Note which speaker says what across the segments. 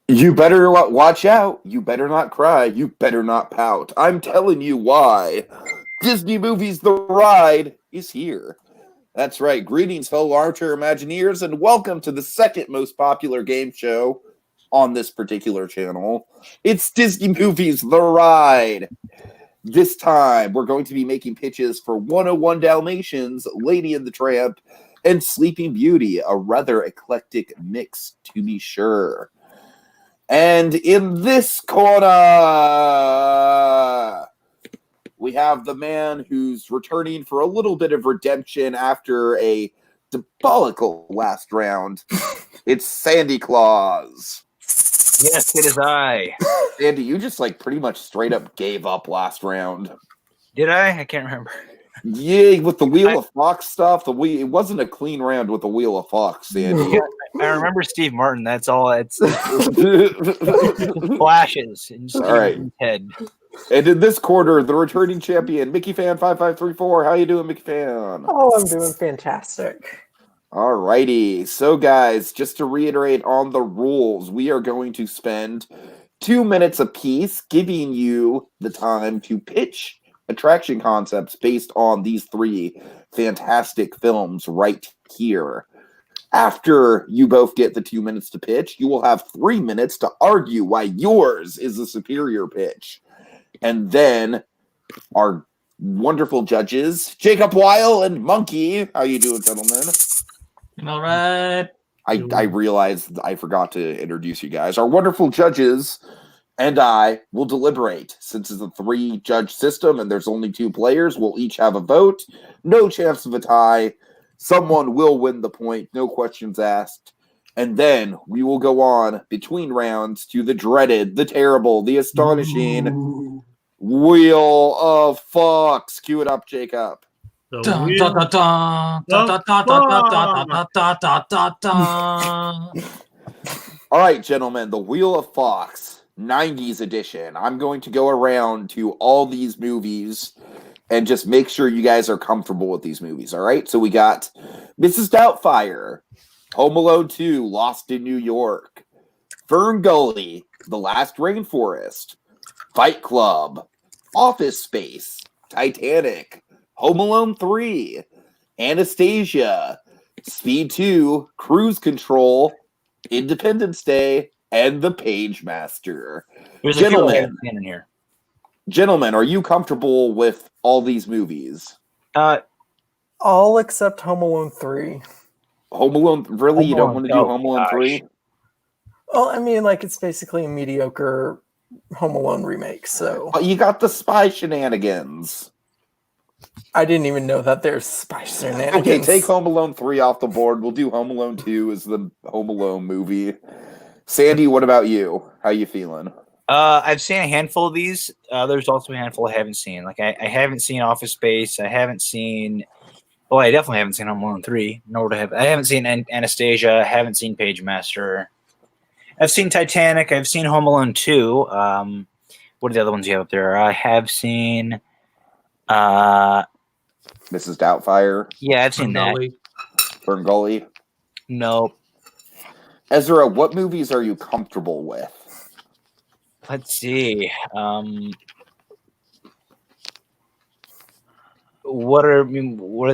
Speaker 1: You better watch out. You better not cry. You better not pout. I'm telling you why. Disney Movies The Ride is here. That's right. Greetings, fellow armchair Imagineers, and welcome to the second most popular game show on this particular channel. It's Disney Movies The Ride. This time, we're going to be making pitches for 101 Dalmatians, Lady and the Tramp, and Sleeping Beauty, a rather eclectic mix, to be sure. And in this corner, we have the man who's returning for a little bit of redemption after a diabolical last round. It's SandyClaws.
Speaker 2: Yes, it is I.
Speaker 1: Sandy, you just pretty much straight up gave up last round.
Speaker 2: Did I? I can't remember.
Speaker 1: Yeah, with the Wheel of Fox stuff, it wasn't a clean round with the Wheel of Fox, Sandy.
Speaker 2: I remember Steve Martin. That's all. It's flashes in Steve Martin's head.
Speaker 1: And in this quarter, the returning champion, Mickeyfan 5534. How you doing, Mickeyfan?
Speaker 3: Oh, I'm doing fantastic.
Speaker 1: Alrighty. So, guys, just to reiterate on the rules, we are going to spend 2 minutes apiece giving you the time to pitch attraction concepts based on these three fantastic films right here. After you both get the 2 minutes to pitch, you will have 3 minutes to argue why yours is the superior pitch. And then our wonderful judges, Jacob Weil and Monkey. How you doing, gentlemen?
Speaker 4: All right.
Speaker 1: I realized I forgot to introduce you guys. Our wonderful judges and I will deliberate. Since it's a 3-judge system and there's only 2 players, we'll each have a vote. No chance of a tie. Someone will win the point. No questions asked. And then we will go on between rounds to the dreaded, the terrible, the astonishing Wheel of Fox. Cue it up, Jacob. All right, gentlemen, the Wheel of Fox. 90s edition. I'm going to go around to all these movies and just make sure you guys are comfortable with these movies, all right? So we got Mrs. Doubtfire, Home Alone 2, Lost in New York, Fern Gully, The Last Rainforest, Fight Club, Office Space, Titanic, Home Alone 3, Anastasia, Speed 2, Cruise Control, Independence Day, and The Page Master. Gentlemen, are you comfortable with all these movies?
Speaker 3: All except Home Alone 3.
Speaker 1: Home Alone, really? You don't want to do Home Alone 3?
Speaker 3: Well, I mean, it's basically a mediocre Home Alone remake, so...
Speaker 1: You got the spy shenanigans.
Speaker 3: I didn't even know that there's spy shenanigans.
Speaker 1: Okay, take Home Alone 3 off the board. We'll do Home Alone 2 as the Home Alone movie. Sandy, what about you? How you feeling?
Speaker 2: I've seen a handful of these. There's also a handful I haven't seen. I haven't seen Office Space. I haven't seen... Well, I definitely haven't seen Home Alone 3. Nor I haven't seen Anastasia. I haven't seen Page Master. I've seen Titanic. I've seen Home Alone 2. What are the other ones you have up there? I have seen...
Speaker 1: Mrs. Doubtfire?
Speaker 2: Yeah, I've seen that.
Speaker 1: Fern Gully?
Speaker 2: Nope.
Speaker 1: Ezra, what movies are you comfortable with?
Speaker 2: Let's see. What are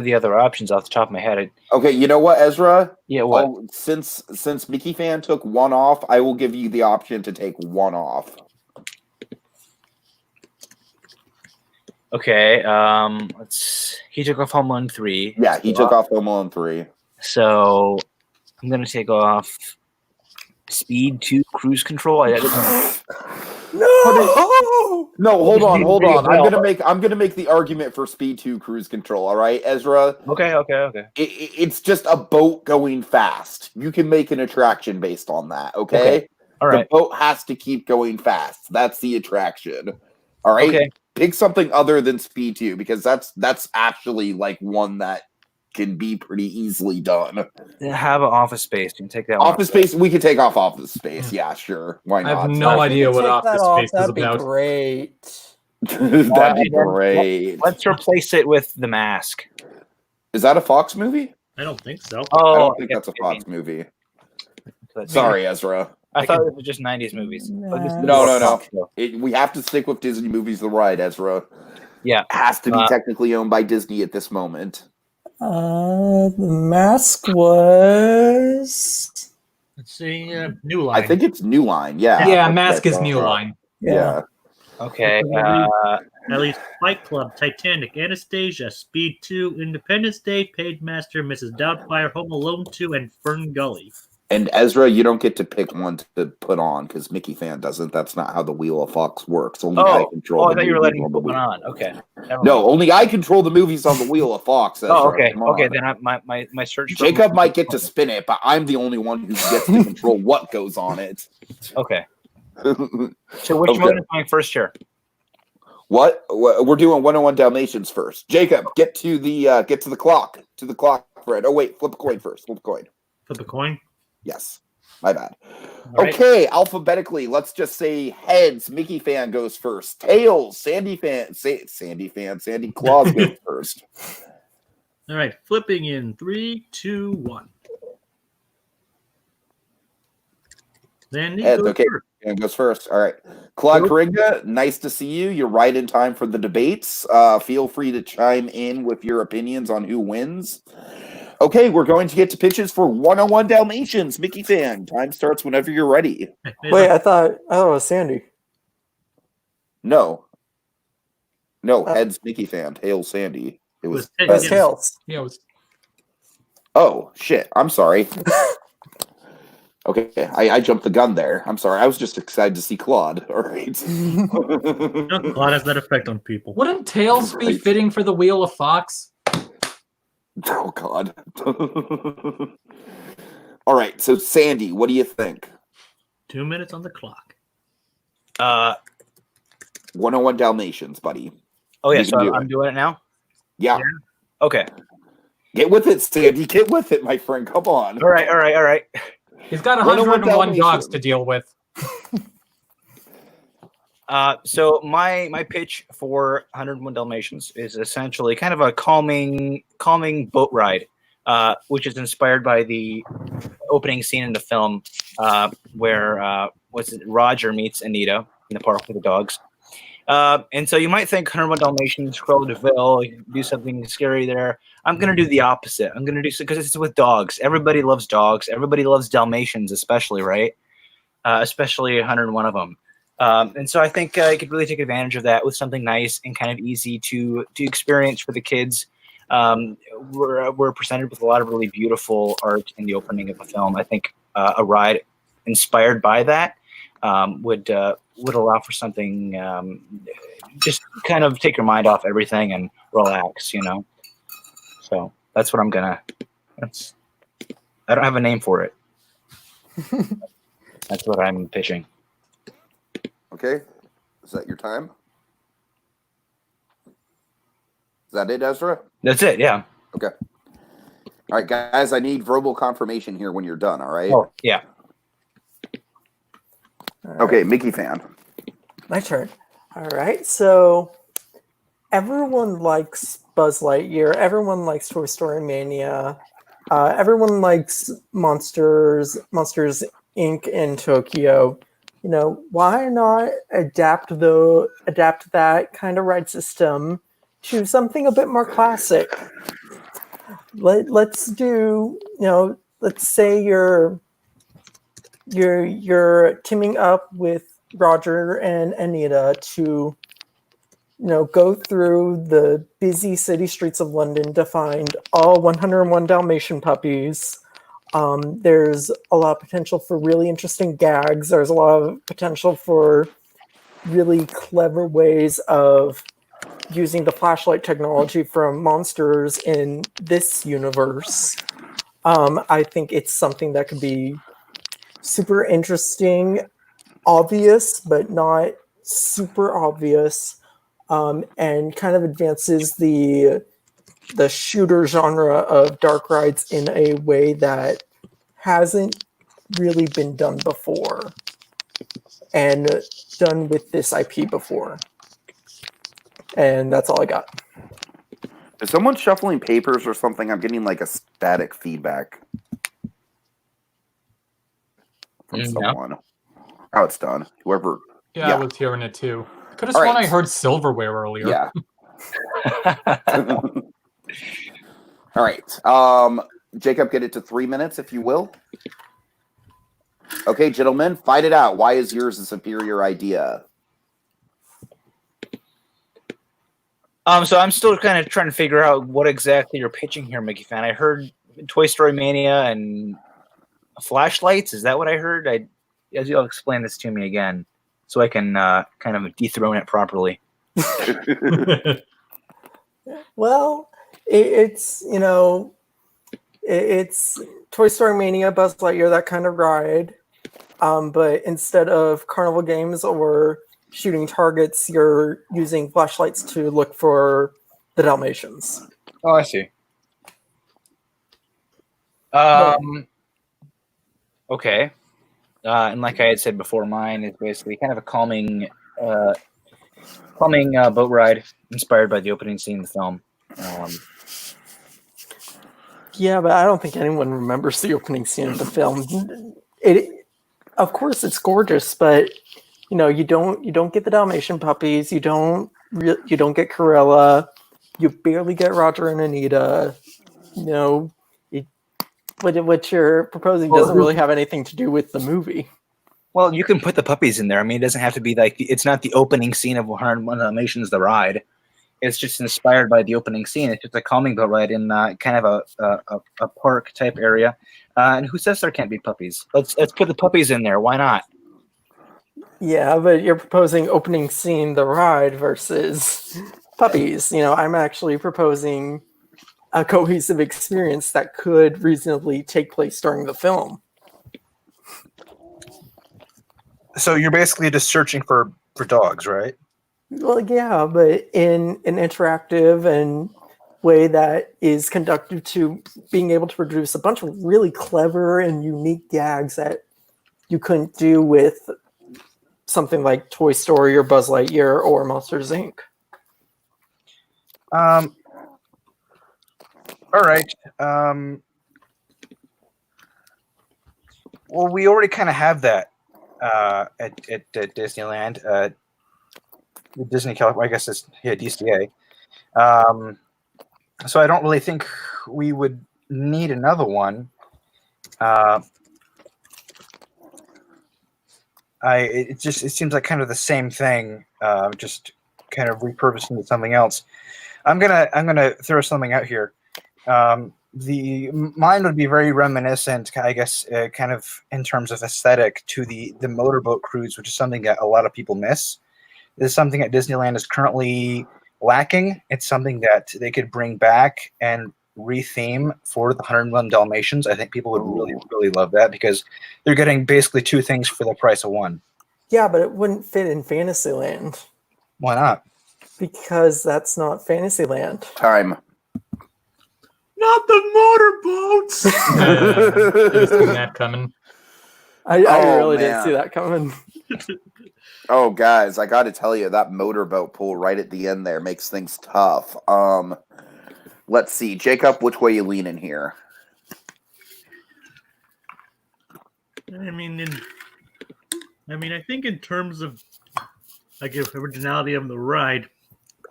Speaker 2: the other options off the top of my head?
Speaker 1: Okay, you know what, Ezra?
Speaker 2: Yeah, what?
Speaker 1: Since Mickeyfan took one off, I will give you the option to take one off.
Speaker 2: Okay, he took off Home Alone 3.
Speaker 1: Yeah, he took off Home Alone 3.
Speaker 2: So I'm gonna take off Speed 2, Cruise Control.
Speaker 1: No, hold on. I'm gonna make the argument for Speed 2, Cruise Control. All right, Ezra.
Speaker 2: Okay.
Speaker 1: It's just a boat going fast. You can make an attraction based on that. Okay.
Speaker 2: All right.
Speaker 1: The boat has to keep going fast. That's the attraction. All right.
Speaker 2: Okay.
Speaker 1: Pick something other than Speed 2 because that's actually one that can be pretty easily done.
Speaker 2: How about Office Space? You can take that one.
Speaker 1: Office Space, we can take off Office Space. Yeah, sure. Why not?
Speaker 4: I have no idea what Office Space is
Speaker 3: That'd
Speaker 4: about.
Speaker 3: be great.
Speaker 1: That'd be great.
Speaker 2: Let's replace it with The Mask.
Speaker 1: Is that a Fox movie?
Speaker 4: I don't think so.
Speaker 1: I don't think that's a Fox movie. Sorry, Ezra.
Speaker 2: I thought it was just 90s movies.
Speaker 1: No. We have to stick with Disney movies. The ride, Ezra.
Speaker 2: Yeah,
Speaker 1: has to be technically owned by Disney at this moment.
Speaker 3: The Mask was.
Speaker 4: Let's see, New Line.
Speaker 1: I think it's New Line. Yeah.
Speaker 4: Yeah, Mask is New Line.
Speaker 1: Yeah.
Speaker 2: Okay.
Speaker 5: At least Fight Club, Titanic, Anastasia, Speed 2, Independence Day, Pagemaster, Mrs. Doubtfire, Home Alone 2, and Fern Gully.
Speaker 1: And Ezra, you don't get to pick one to put on because Mickeyfan doesn't. That's not how the Wheel of Fox works. Only I control.
Speaker 2: I thought you were letting me put one on. Okay.
Speaker 1: No, only I control the movies on the Wheel of Fox. Ezra.
Speaker 2: Okay. Okay, then my search.
Speaker 1: Jacob might get to spin it, but I'm the only one who gets to control what goes on it.
Speaker 2: Okay. So which one is going first here?
Speaker 1: What? We're doing 101 Dalmatians first. Jacob, get to the clock. To the clock, Fred. Oh wait, flip a coin first. Flip a coin.
Speaker 5: Flip a coin?
Speaker 1: Yes. My bad.
Speaker 5: Right.
Speaker 1: Okay, alphabetically, let's just say heads. Mickeyfan goes first. Tails, SandyClaws goes first.
Speaker 5: All right, flipping in 3, 2, 1. Sandy
Speaker 1: Heads,
Speaker 5: goes
Speaker 1: okay.
Speaker 5: first.
Speaker 1: And goes first. All right. Claude Coringa, nice to see you. You're right in time for the debates. Feel free to chime in with your opinions on who wins. Okay, we're going to get to pitches for 101 Dalmatians. Mickeyfan, time starts whenever you're ready.
Speaker 3: Wait, I thought it was Sandy.
Speaker 1: No, heads Mickeyfan, tails Sandy. It was
Speaker 3: Tails.
Speaker 4: Yeah, it was.
Speaker 1: Oh shit! I'm sorry. Okay, I jumped the gun there. I'm sorry. I was just excited to see Claude. All right.
Speaker 5: No, Claude has that effect on people.
Speaker 4: Wouldn't Tails be fitting for the Wheel of Fox?
Speaker 1: Oh God. All right, so Sandy, what do you think?
Speaker 5: 2 minutes on the clock.
Speaker 1: 101 Dalmatians, buddy.
Speaker 2: Oh yeah, so I'm doing it now?
Speaker 1: Yeah.
Speaker 2: Okay.
Speaker 1: Get with it, Sandy. Get with it, my friend. Come on.
Speaker 2: All right.
Speaker 4: He's got 101 dogs to deal with.
Speaker 2: So my pitch for 101 Dalmatians is essentially kind of a calming boat ride, which is inspired by the opening scene in the film where Roger meets Anita in the park with the dogs. And so you might think 101 Dalmatians, Cruella de Vil, do something scary there. I'm going to do the opposite. I'm going to do so because it's with dogs. Everybody loves dogs. Everybody loves Dalmatians, especially, right? Especially 101 of them. And so I think I could really take advantage of that with something nice and kind of easy to experience for the kids. We're presented with a lot of really beautiful art in the opening of the film. I think a ride inspired by that would allow for something just kind of take your mind off everything and relax, So that's what I'm gonna. I don't have a name for it. That's what I'm pitching.
Speaker 1: Okay. Is that your time? Is that it, Ezra?
Speaker 2: That's it, yeah.
Speaker 1: Okay. All right, guys, I need verbal confirmation here when you're done, all right?
Speaker 2: Oh, yeah.
Speaker 1: Okay, Mickeyfan.
Speaker 3: My turn. All right, so everyone likes Buzz Lightyear. Everyone likes Toy Story Mania. Everyone likes Monsters Inc. in Tokyo. Why not adapt that kind of ride system to something a bit more classic? Let's do, let's say you're teaming up with Roger and Anita to, go through the busy city streets of London to find all 101 Dalmatian puppies. There's a lot of potential for really interesting gags. There's a lot of potential for really clever ways of using the flashlight technology from Monsters in this universe. I think it's something that could be super interesting, obvious, but not super obvious, and kind of advances the shooter genre of dark rides in a way that hasn't really been done before and done with this IP before. And that's all I got.
Speaker 1: Is someone shuffling papers or something? I'm getting like a static feedback. from
Speaker 2: No.
Speaker 1: someone. Oh, it's done. Whoever.
Speaker 4: Yeah,
Speaker 1: Yeah.
Speaker 4: I was hearing it too. I could have
Speaker 1: All
Speaker 4: sworn
Speaker 1: right.
Speaker 4: I heard silverware earlier.
Speaker 1: Yeah. All right. Jacob, get it to 3 minutes, if you will. Okay, gentlemen, fight it out. Why is yours a superior idea?
Speaker 2: So I'm still kind of trying to figure out what exactly you're pitching here, Mickey Fan. I heard Toy Story Mania and flashlights. Is that what I heard? As you'll explain this to me again, so I can kind of dethrone it properly.
Speaker 3: Well, it's it's Toy Story Mania, Buzz Lightyear, that kind of ride. But instead of carnival games or shooting targets, you're using flashlights to look for the Dalmatians.
Speaker 2: Oh, I see. Okay. And like I had said before, mine is basically kind of a calming boat ride inspired by the opening scene of the film.
Speaker 3: Yeah, but I don't think anyone remembers the opening scene of the film. Of course, it's gorgeous, but you don't get the Dalmatian puppies. You don't get Corella. You barely get Roger and Anita. What you're proposing doesn't really have anything to do with the movie.
Speaker 2: Well, you can put the puppies in there. I mean, it doesn't have to be like it's not the opening scene of 101 Dalmatians, the ride. It's just inspired by the opening scene. It's just a calming boat ride in kind of a park type area. And who says there can't be puppies? Let's put the puppies in there. Why not?
Speaker 3: Yeah, but you're proposing opening scene the ride versus puppies. I'm actually proposing a cohesive experience that could reasonably take place during the film.
Speaker 2: So you're basically just searching for dogs, right?
Speaker 3: Well, yeah, but in an interactive and way that is conducive to being able to produce a bunch of really clever and unique gags that you couldn't do with something like Toy Story or Buzz Lightyear or Monsters, Inc.
Speaker 2: All right. Well, we already kind of have that at Disneyland. Disney California, I guess it's DCA. So I don't really think we would need another one. It seems like kind of the same thing, just kind of repurposed into something else. I'm gonna throw something out here. Mine would be very reminiscent, I guess, kind of in terms of aesthetic to the motorboat cruise, which is something that a lot of people miss. This is something that Disneyland is currently lacking. It's something that they could bring back and retheme for the 101 Dalmatians. I think people would really, really love that because they're getting basically two things for the price of one. Yeah,
Speaker 3: but it wouldn't fit in Fantasyland.
Speaker 2: Why not?
Speaker 3: Because that's not Fantasyland.
Speaker 1: Time.
Speaker 5: Not the motorboats!
Speaker 4: I've seen that coming.
Speaker 3: I really didn't see that coming.
Speaker 1: Oh, guys, I got to tell you, that motorboat pull right at the end there makes things tough. Let's see. Jacob, which way you leaning here?
Speaker 5: I think in terms of originality of the ride,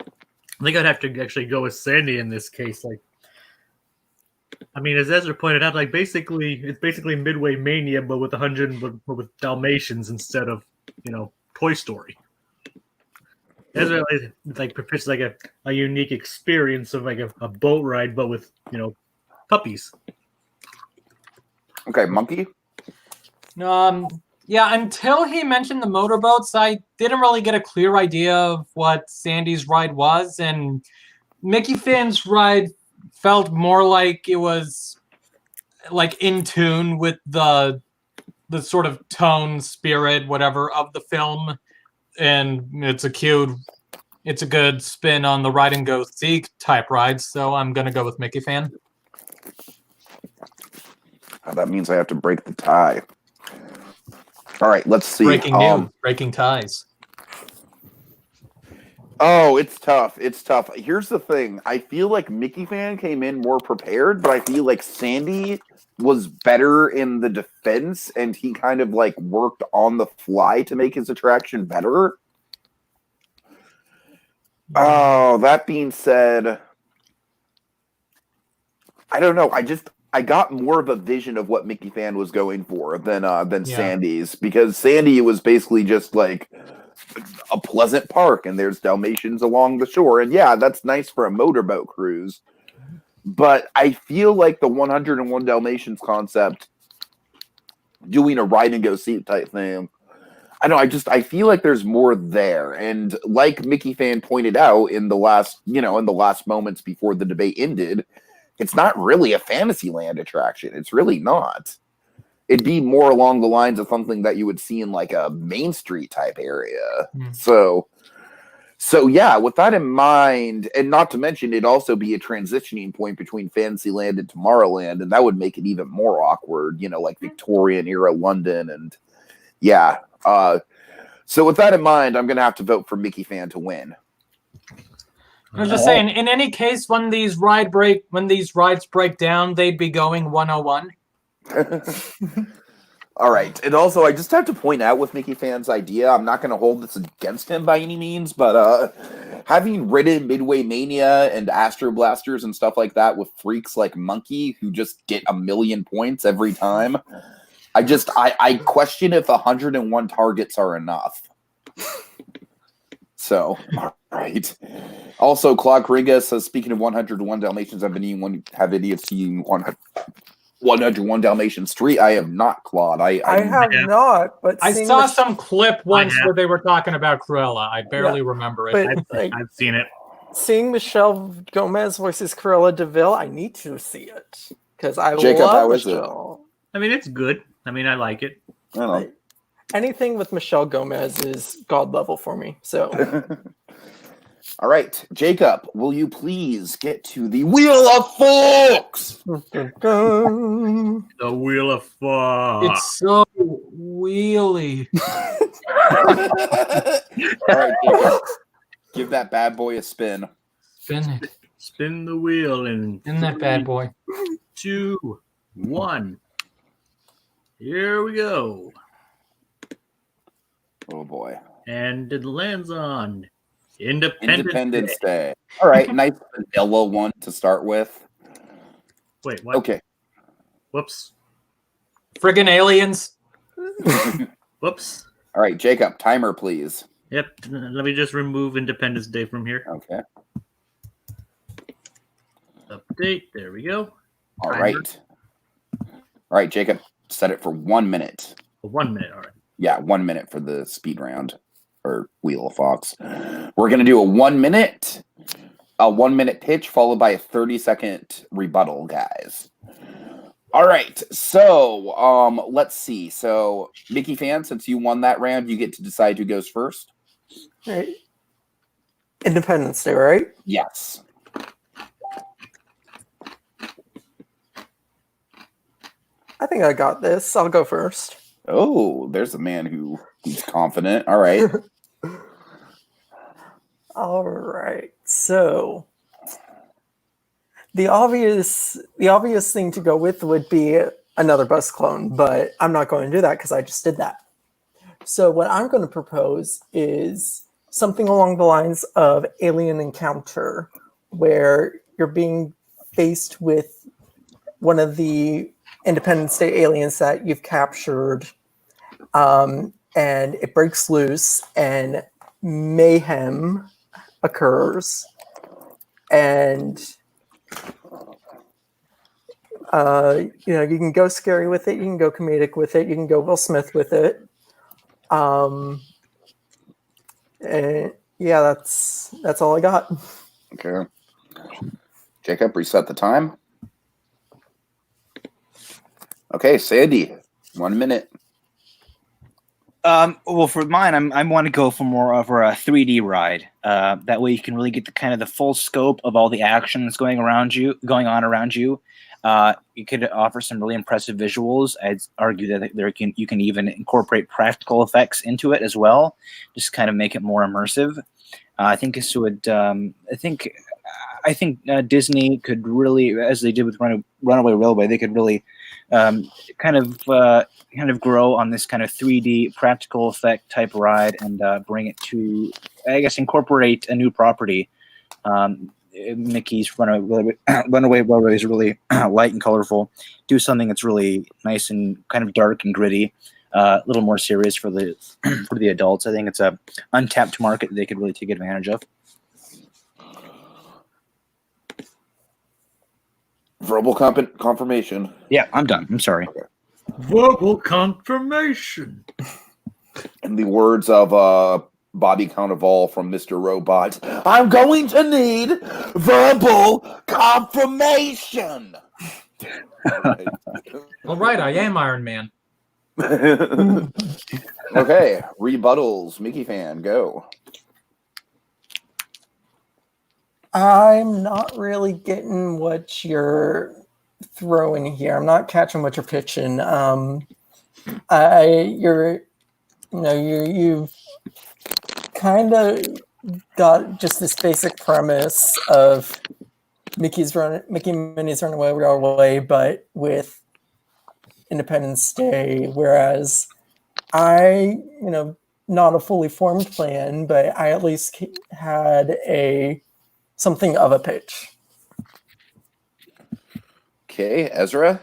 Speaker 5: I think I'd have to actually go with Sandy in this case. As Ezra pointed out, it's basically Midway Mania, but with with Dalmatians instead of Toy Story. Ezra pitches a unique experience of a boat ride, but with puppies.
Speaker 1: Okay, Monkey.
Speaker 4: Yeah, until he mentioned the motorboats, I didn't really get a clear idea of what Sandy's ride was, and Mickeyfan's ride felt more like it was in tune with the sort of tone, spirit, whatever of the film, and it's a good spin on the ride and go seek type ride, so I'm gonna go with Mickeyfan.
Speaker 1: That means I have to break the tie. All right, let's see.
Speaker 4: Breaking news, breaking ties.
Speaker 1: Oh, it's tough. It's tough. Here's the thing. I feel like Mickeyfan came in more prepared, but I feel like Sandy was better in the defense, and he kind of like worked on the fly to make his attraction better. Oh, that being said, I don't know. I got more of a vision of what Mickeyfan was going for than
Speaker 4: Yeah.
Speaker 1: Sandy's, because Sandy was basically just like a pleasant park and there's Dalmatians along the shore, and yeah, that's nice for a motorboat cruise. But I feel like the 101 Dalmatians concept, doing a ride and go seat type thing, I feel like there's more there. And like Mickeyfan pointed out in the last moments before the debate ended, it's not really a Fantasyland attraction. It's really not. It'd be more along the lines of something that you would see in like a Main Street type area. So yeah, with that in mind, and not to mention it'd also be a transitioning point between Fantasyland and Tomorrowland, and that would make it even more awkward, like Victorian era London. And yeah. So with that in mind, I'm gonna have to vote for Mickeyfan to win.
Speaker 4: I was just saying, in any case, when these rides break down, they'd be going 101.
Speaker 1: All right. And also, I just have to point out with Mickeyfan's idea, I'm not going to hold this against him by any means, but having ridden Midway Mania and Astro Blasters and stuff like that with freaks like Monkey who just get 1,000,000 points every time, I question if 101 targets are enough. So, all right. Also, Claude Kringa says, speaking of 101 Dalmatians, have any of you seen 101 Dalmatian Street? I have not, Claude. I
Speaker 3: have not, but
Speaker 4: I saw some clip once where they were talking about Cruella. I barely remember it.
Speaker 3: But,
Speaker 5: I've seen it.
Speaker 3: Seeing Michelle Gomez voices Cruella DeVille, I need to see it because I
Speaker 1: Jacob, how
Speaker 3: love
Speaker 1: is
Speaker 3: Michelle.
Speaker 5: I mean, it's good. I mean, I like it.
Speaker 1: I don't know.
Speaker 3: Anything with Michelle Gomez is god level for me. So,
Speaker 1: all right, Jacob, will you please get to the Wheel of Forks?
Speaker 5: The Wheel of Forks.
Speaker 4: It's so wheelie.
Speaker 1: All right, Jacob, give that bad boy a spin.
Speaker 4: Spin it.
Speaker 5: Spin the wheel and
Speaker 4: Spin that bad boy.
Speaker 5: 2, 1. Here we go.
Speaker 1: Oh boy.
Speaker 5: And it lands on Independence
Speaker 1: Day. All right, nice vanilla one to start with.
Speaker 5: Wait, what?
Speaker 1: Okay.
Speaker 5: Whoops.
Speaker 4: Friggin' aliens.
Speaker 5: Whoops.
Speaker 1: All right, Jacob, timer, please.
Speaker 5: Yep. Let me just remove Independence Day from here.
Speaker 1: Okay.
Speaker 5: Update. There we go.
Speaker 1: All right. All right, Jacob, set it for 1 minute.
Speaker 5: 1 minute. All right.
Speaker 1: Yeah, 1 minute for the speed round or Wheel of Fox. We're gonna do a 1 minute pitch followed by a 30-second rebuttal, guys. All right, so let's see. So Mickeyfan, since you won that round, you get to decide who goes first.
Speaker 3: right. Independence Day, right?
Speaker 1: Yes.
Speaker 3: I think I got this. I'll go first.
Speaker 1: Oh, there's a man who's confident. All right.
Speaker 3: All right. So the obvious thing to go with would be another bus clone, but I'm not going to do that because I just did that. So what I'm going to propose is something along the lines of Alien Encounter, where you're being faced with one of the Independence Day aliens that you've captured, and it breaks loose and mayhem occurs, and you can go scary with it, you can go comedic with it, you can go Will Smith with it, and yeah, that's all I got.
Speaker 1: Okay. Jacob, reset the time. Okay, Sandy, 1 minute.
Speaker 2: Well, for mine, I want to go for more of a 3D ride. That way, you can really get the full scope of all the action that's going on around you. You could offer some really impressive visuals. I'd argue that you can even incorporate practical effects into it as well, just kind of make it more immersive. I think this would. I think Disney could really, as they did with Runaway Railway, they could really kind of grow on this kind of 3D practical effect type ride and bring it to, I guess, incorporate a new property. Mickey's Runaway Railway is really light and colorful. Do something that's really nice and kind of dark and gritty. A little more serious for the for the adults. I think it's a untapped market that they could really take advantage of.
Speaker 1: Verbal confirmation.
Speaker 2: Yeah, I'm done. I'm sorry.
Speaker 1: Okay.
Speaker 5: Verbal confirmation.
Speaker 1: In the words of Bobby Cannavale from Mr. Robot, I'm going to need verbal confirmation.
Speaker 4: All right, I am Iron Man.
Speaker 1: Okay, rebuttals. Mickeyfan, go.
Speaker 3: I'm not really getting what you're throwing here. I'm not catching what you're pitching. You've kind of got just this basic premise of Mickey and Minnie's Runaway Railway, but with Independence Day, whereas not a fully formed plan, but I at least had something of a pitch.
Speaker 1: Okay, Ezra.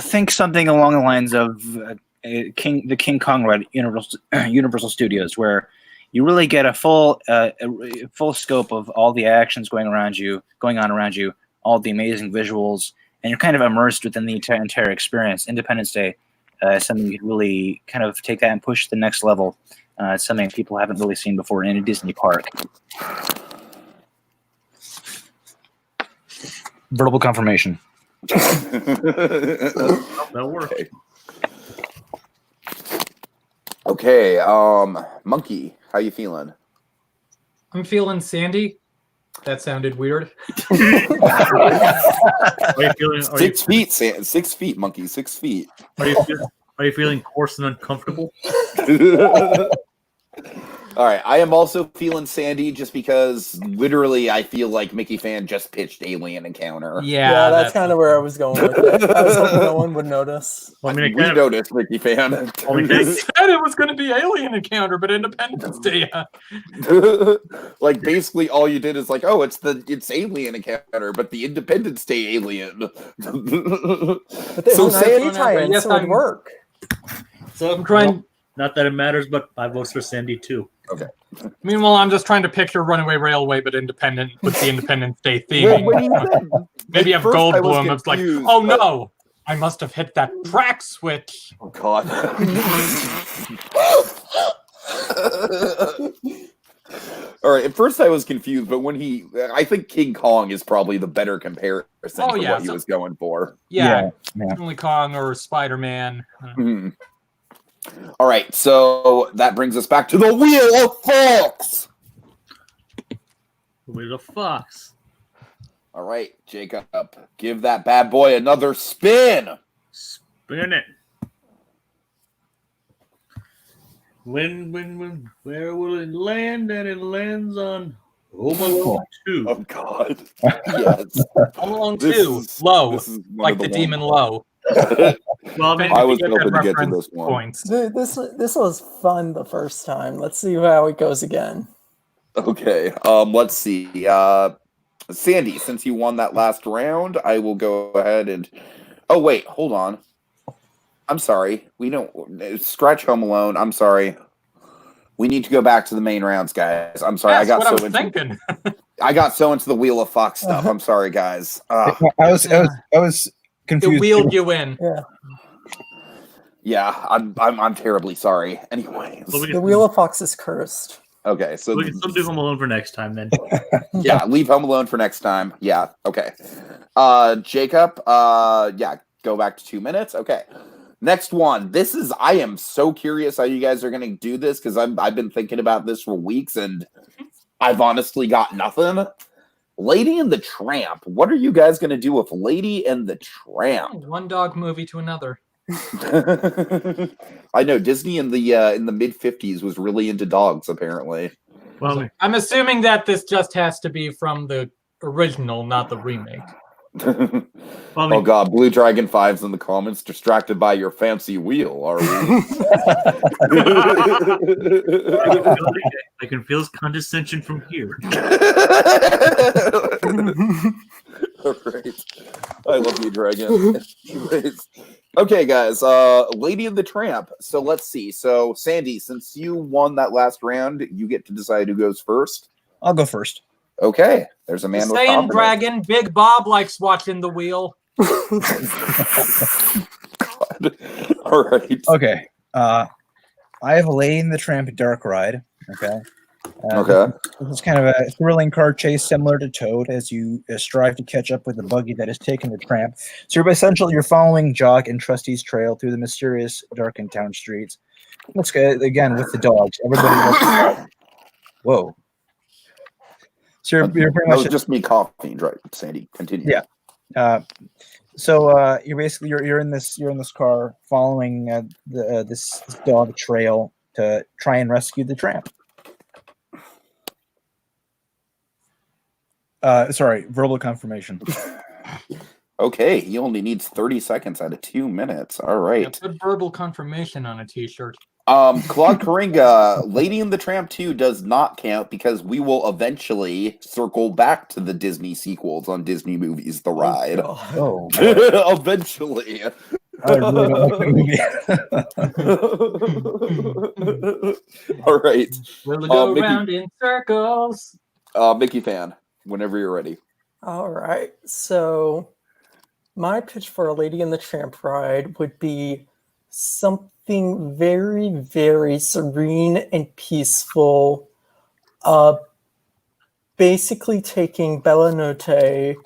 Speaker 2: Think something along the lines of the King Kong ride at Universal Studios, where you really get a full scope of all the actions going on around you, all the amazing visuals, and you're kind of immersed within the entire experience. Independence Day, something you could really kind of take that and push to the next level. It's something people haven't really seen before in a Disney park. Verbal confirmation.
Speaker 5: That'll work.
Speaker 1: Okay, Monkey, how you feeling?
Speaker 4: I'm feeling Sandy. That sounded weird.
Speaker 5: Are you feeling?
Speaker 1: 6 feet, 6 feet, Monkey, 6 feet.
Speaker 5: Are you feeling coarse and uncomfortable?
Speaker 1: All right, I am also feeling Sandy just because literally I feel like Mickeyfan just pitched Alien Encounter.
Speaker 3: Yeah, that's kind of where I was going with it. I was hoping no one would notice.
Speaker 5: Well, I mean,
Speaker 1: We noticed, Mickeyfan.
Speaker 4: They said it was going to be Alien Encounter, but Independence Day.
Speaker 1: Like basically all you did is like, oh, it's Alien Encounter, but the Independence Day Alien.
Speaker 3: But they
Speaker 1: So
Speaker 3: so
Speaker 1: Sandy-
Speaker 3: tie-ins, so it would work.
Speaker 5: So
Speaker 4: I'm trying.
Speaker 5: Not that it matters, but 5 votes for Sandy too.
Speaker 1: Okay.
Speaker 4: Meanwhile, I'm just trying to picture Runaway Railway, but independent with the Independence Day theme.
Speaker 1: Well, when you said,
Speaker 4: Maybe have
Speaker 1: first I was
Speaker 4: Goldblum. It's like,
Speaker 1: confused,
Speaker 4: oh
Speaker 1: but-
Speaker 4: no, I must have hit that track switch.
Speaker 1: Oh God. All right. At first, I was confused, but I think King Kong is probably the better comparison
Speaker 4: Oh,
Speaker 1: to
Speaker 4: yeah,
Speaker 1: what he
Speaker 4: so-
Speaker 1: was going for.
Speaker 4: Yeah,
Speaker 2: Yeah.
Speaker 4: King Kong or Spider-Man.
Speaker 1: Mhm. All right, so that brings us back to the Wheel of Fox.
Speaker 5: With a fox.
Speaker 1: All right, Jacob, give that bad boy another spin.
Speaker 5: Spin it. When, where will it land? And it lands on Home Alone 2.
Speaker 1: Oh God, yes.
Speaker 4: Home Alone
Speaker 1: This
Speaker 4: 2,
Speaker 1: is-
Speaker 4: low,
Speaker 1: this is one
Speaker 4: like
Speaker 1: of
Speaker 4: the
Speaker 1: ones-
Speaker 4: demon low.
Speaker 5: Well, I mean,
Speaker 1: I was
Speaker 4: Good
Speaker 1: hoping to get to
Speaker 4: reference
Speaker 1: this one.
Speaker 4: points.
Speaker 3: This was fun the first time. Let's see how it goes again.
Speaker 1: Okay, let's see. Sandy, since you won that last round, I will go ahead and. Oh wait, hold on. I'm sorry. We don't scratch Home Alone. I'm sorry. We need to go back to the main rounds, guys. I'm sorry.
Speaker 4: That's
Speaker 1: I
Speaker 4: what
Speaker 1: got
Speaker 4: I
Speaker 1: so
Speaker 4: was
Speaker 1: into
Speaker 4: thinking.
Speaker 1: I got so into the Wheel of Fox stuff. I'm sorry, guys.
Speaker 2: I was
Speaker 4: It
Speaker 2: confused.
Speaker 4: wheeled you in.
Speaker 1: Yeah, I'm terribly sorry. Anyways,
Speaker 5: Well, we
Speaker 3: The
Speaker 5: can,
Speaker 3: Wheel of Fox is cursed.
Speaker 1: okay, so
Speaker 5: we can still do Home Alone for next time then.
Speaker 1: yeah, leave Home Alone for next time. Yeah, okay. Jacob, yeah, go back to 2 minutes. Okay. Next one. I am so curious how you guys are going to do this because I've been thinking about this for weeks and I've honestly got nothing. Lady and the Tramp. What are you guys going to do with Lady and the Tramp?
Speaker 4: One dog movie to another.
Speaker 1: I know Disney in the mid 50s was really into dogs apparently.
Speaker 5: Well,
Speaker 4: I'm assuming that this just has to be from the original, not the remake.
Speaker 1: Oh god, Blue Dragon 5's in the comments, distracted by your fancy wheel, are we?
Speaker 5: I can feel his condescension from here.
Speaker 1: All right. I love you, Dragon. Anyways. Okay, guys, Lady and the Tramp. So let's see. So, Sandy, since you won that last round, you get to decide who goes first.
Speaker 2: I'll go first.
Speaker 1: Okay, there's a man with
Speaker 4: Saying
Speaker 1: confidence.
Speaker 4: Dragon, Big Bob likes watching the wheel.
Speaker 1: God. All right.
Speaker 2: Okay. I have a Lady and the Tramp dark ride. Okay.
Speaker 1: Okay.
Speaker 2: This is kind of a thrilling car chase similar to Toad as you strive to catch up with the buggy that has taken the tramp. So you're following Jock and Trusty's trail through the mysterious darkened town streets. Let's go again with the dogs. Everybody. Whoa. So you're pretty much
Speaker 1: just me coughing, right? Sandy, continue.
Speaker 2: Yeah. So you're in this car following this dog trail to try and rescue the tramp. Sorry, verbal confirmation.
Speaker 1: Okay, he only needs 30 seconds out of 2 minutes. All right.
Speaker 4: Yeah, put verbal confirmation on a t-shirt.
Speaker 1: Claude Coringa, Lady and the Tramp 2 does not count because we will eventually circle back to the Disney sequels on Disney Movies The Ride.
Speaker 2: Oh,
Speaker 1: Eventually.
Speaker 2: I really don't like the movie.
Speaker 1: All right.
Speaker 4: We'll go
Speaker 1: Mickey-
Speaker 4: around in circles.
Speaker 1: Mickeyfan, whenever you're ready.
Speaker 3: All right. So my pitch for a Lady and the Tramp ride would be something very, very serene and peaceful. Basically taking Bella Notte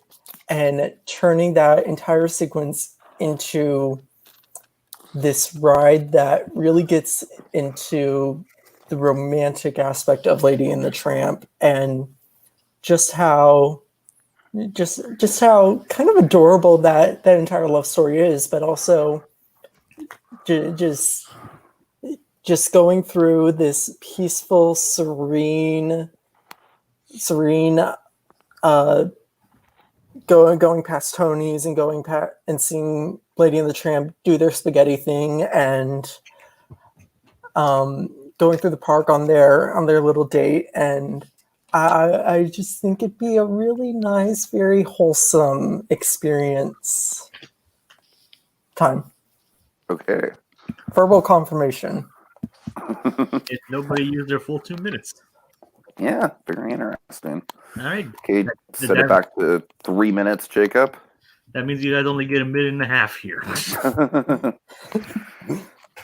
Speaker 3: and turning that entire sequence into this ride that really gets into the romantic aspect of Lady and the Tramp and just how kind of adorable that entire love story is, but also just going through this peaceful, serene going past Tony's and and seeing Lady and the Tramp do their spaghetti thing and going through the park on their little date. And I just think it'd be a really nice, very wholesome experience. Time.
Speaker 1: Okay.
Speaker 3: Verbal confirmation.
Speaker 5: If nobody used their full 2 minutes.
Speaker 1: Yeah, very interesting.
Speaker 5: All right.
Speaker 1: Okay, set it back to 3 minutes, Jacob.
Speaker 5: That means you guys only get a minute and a half here.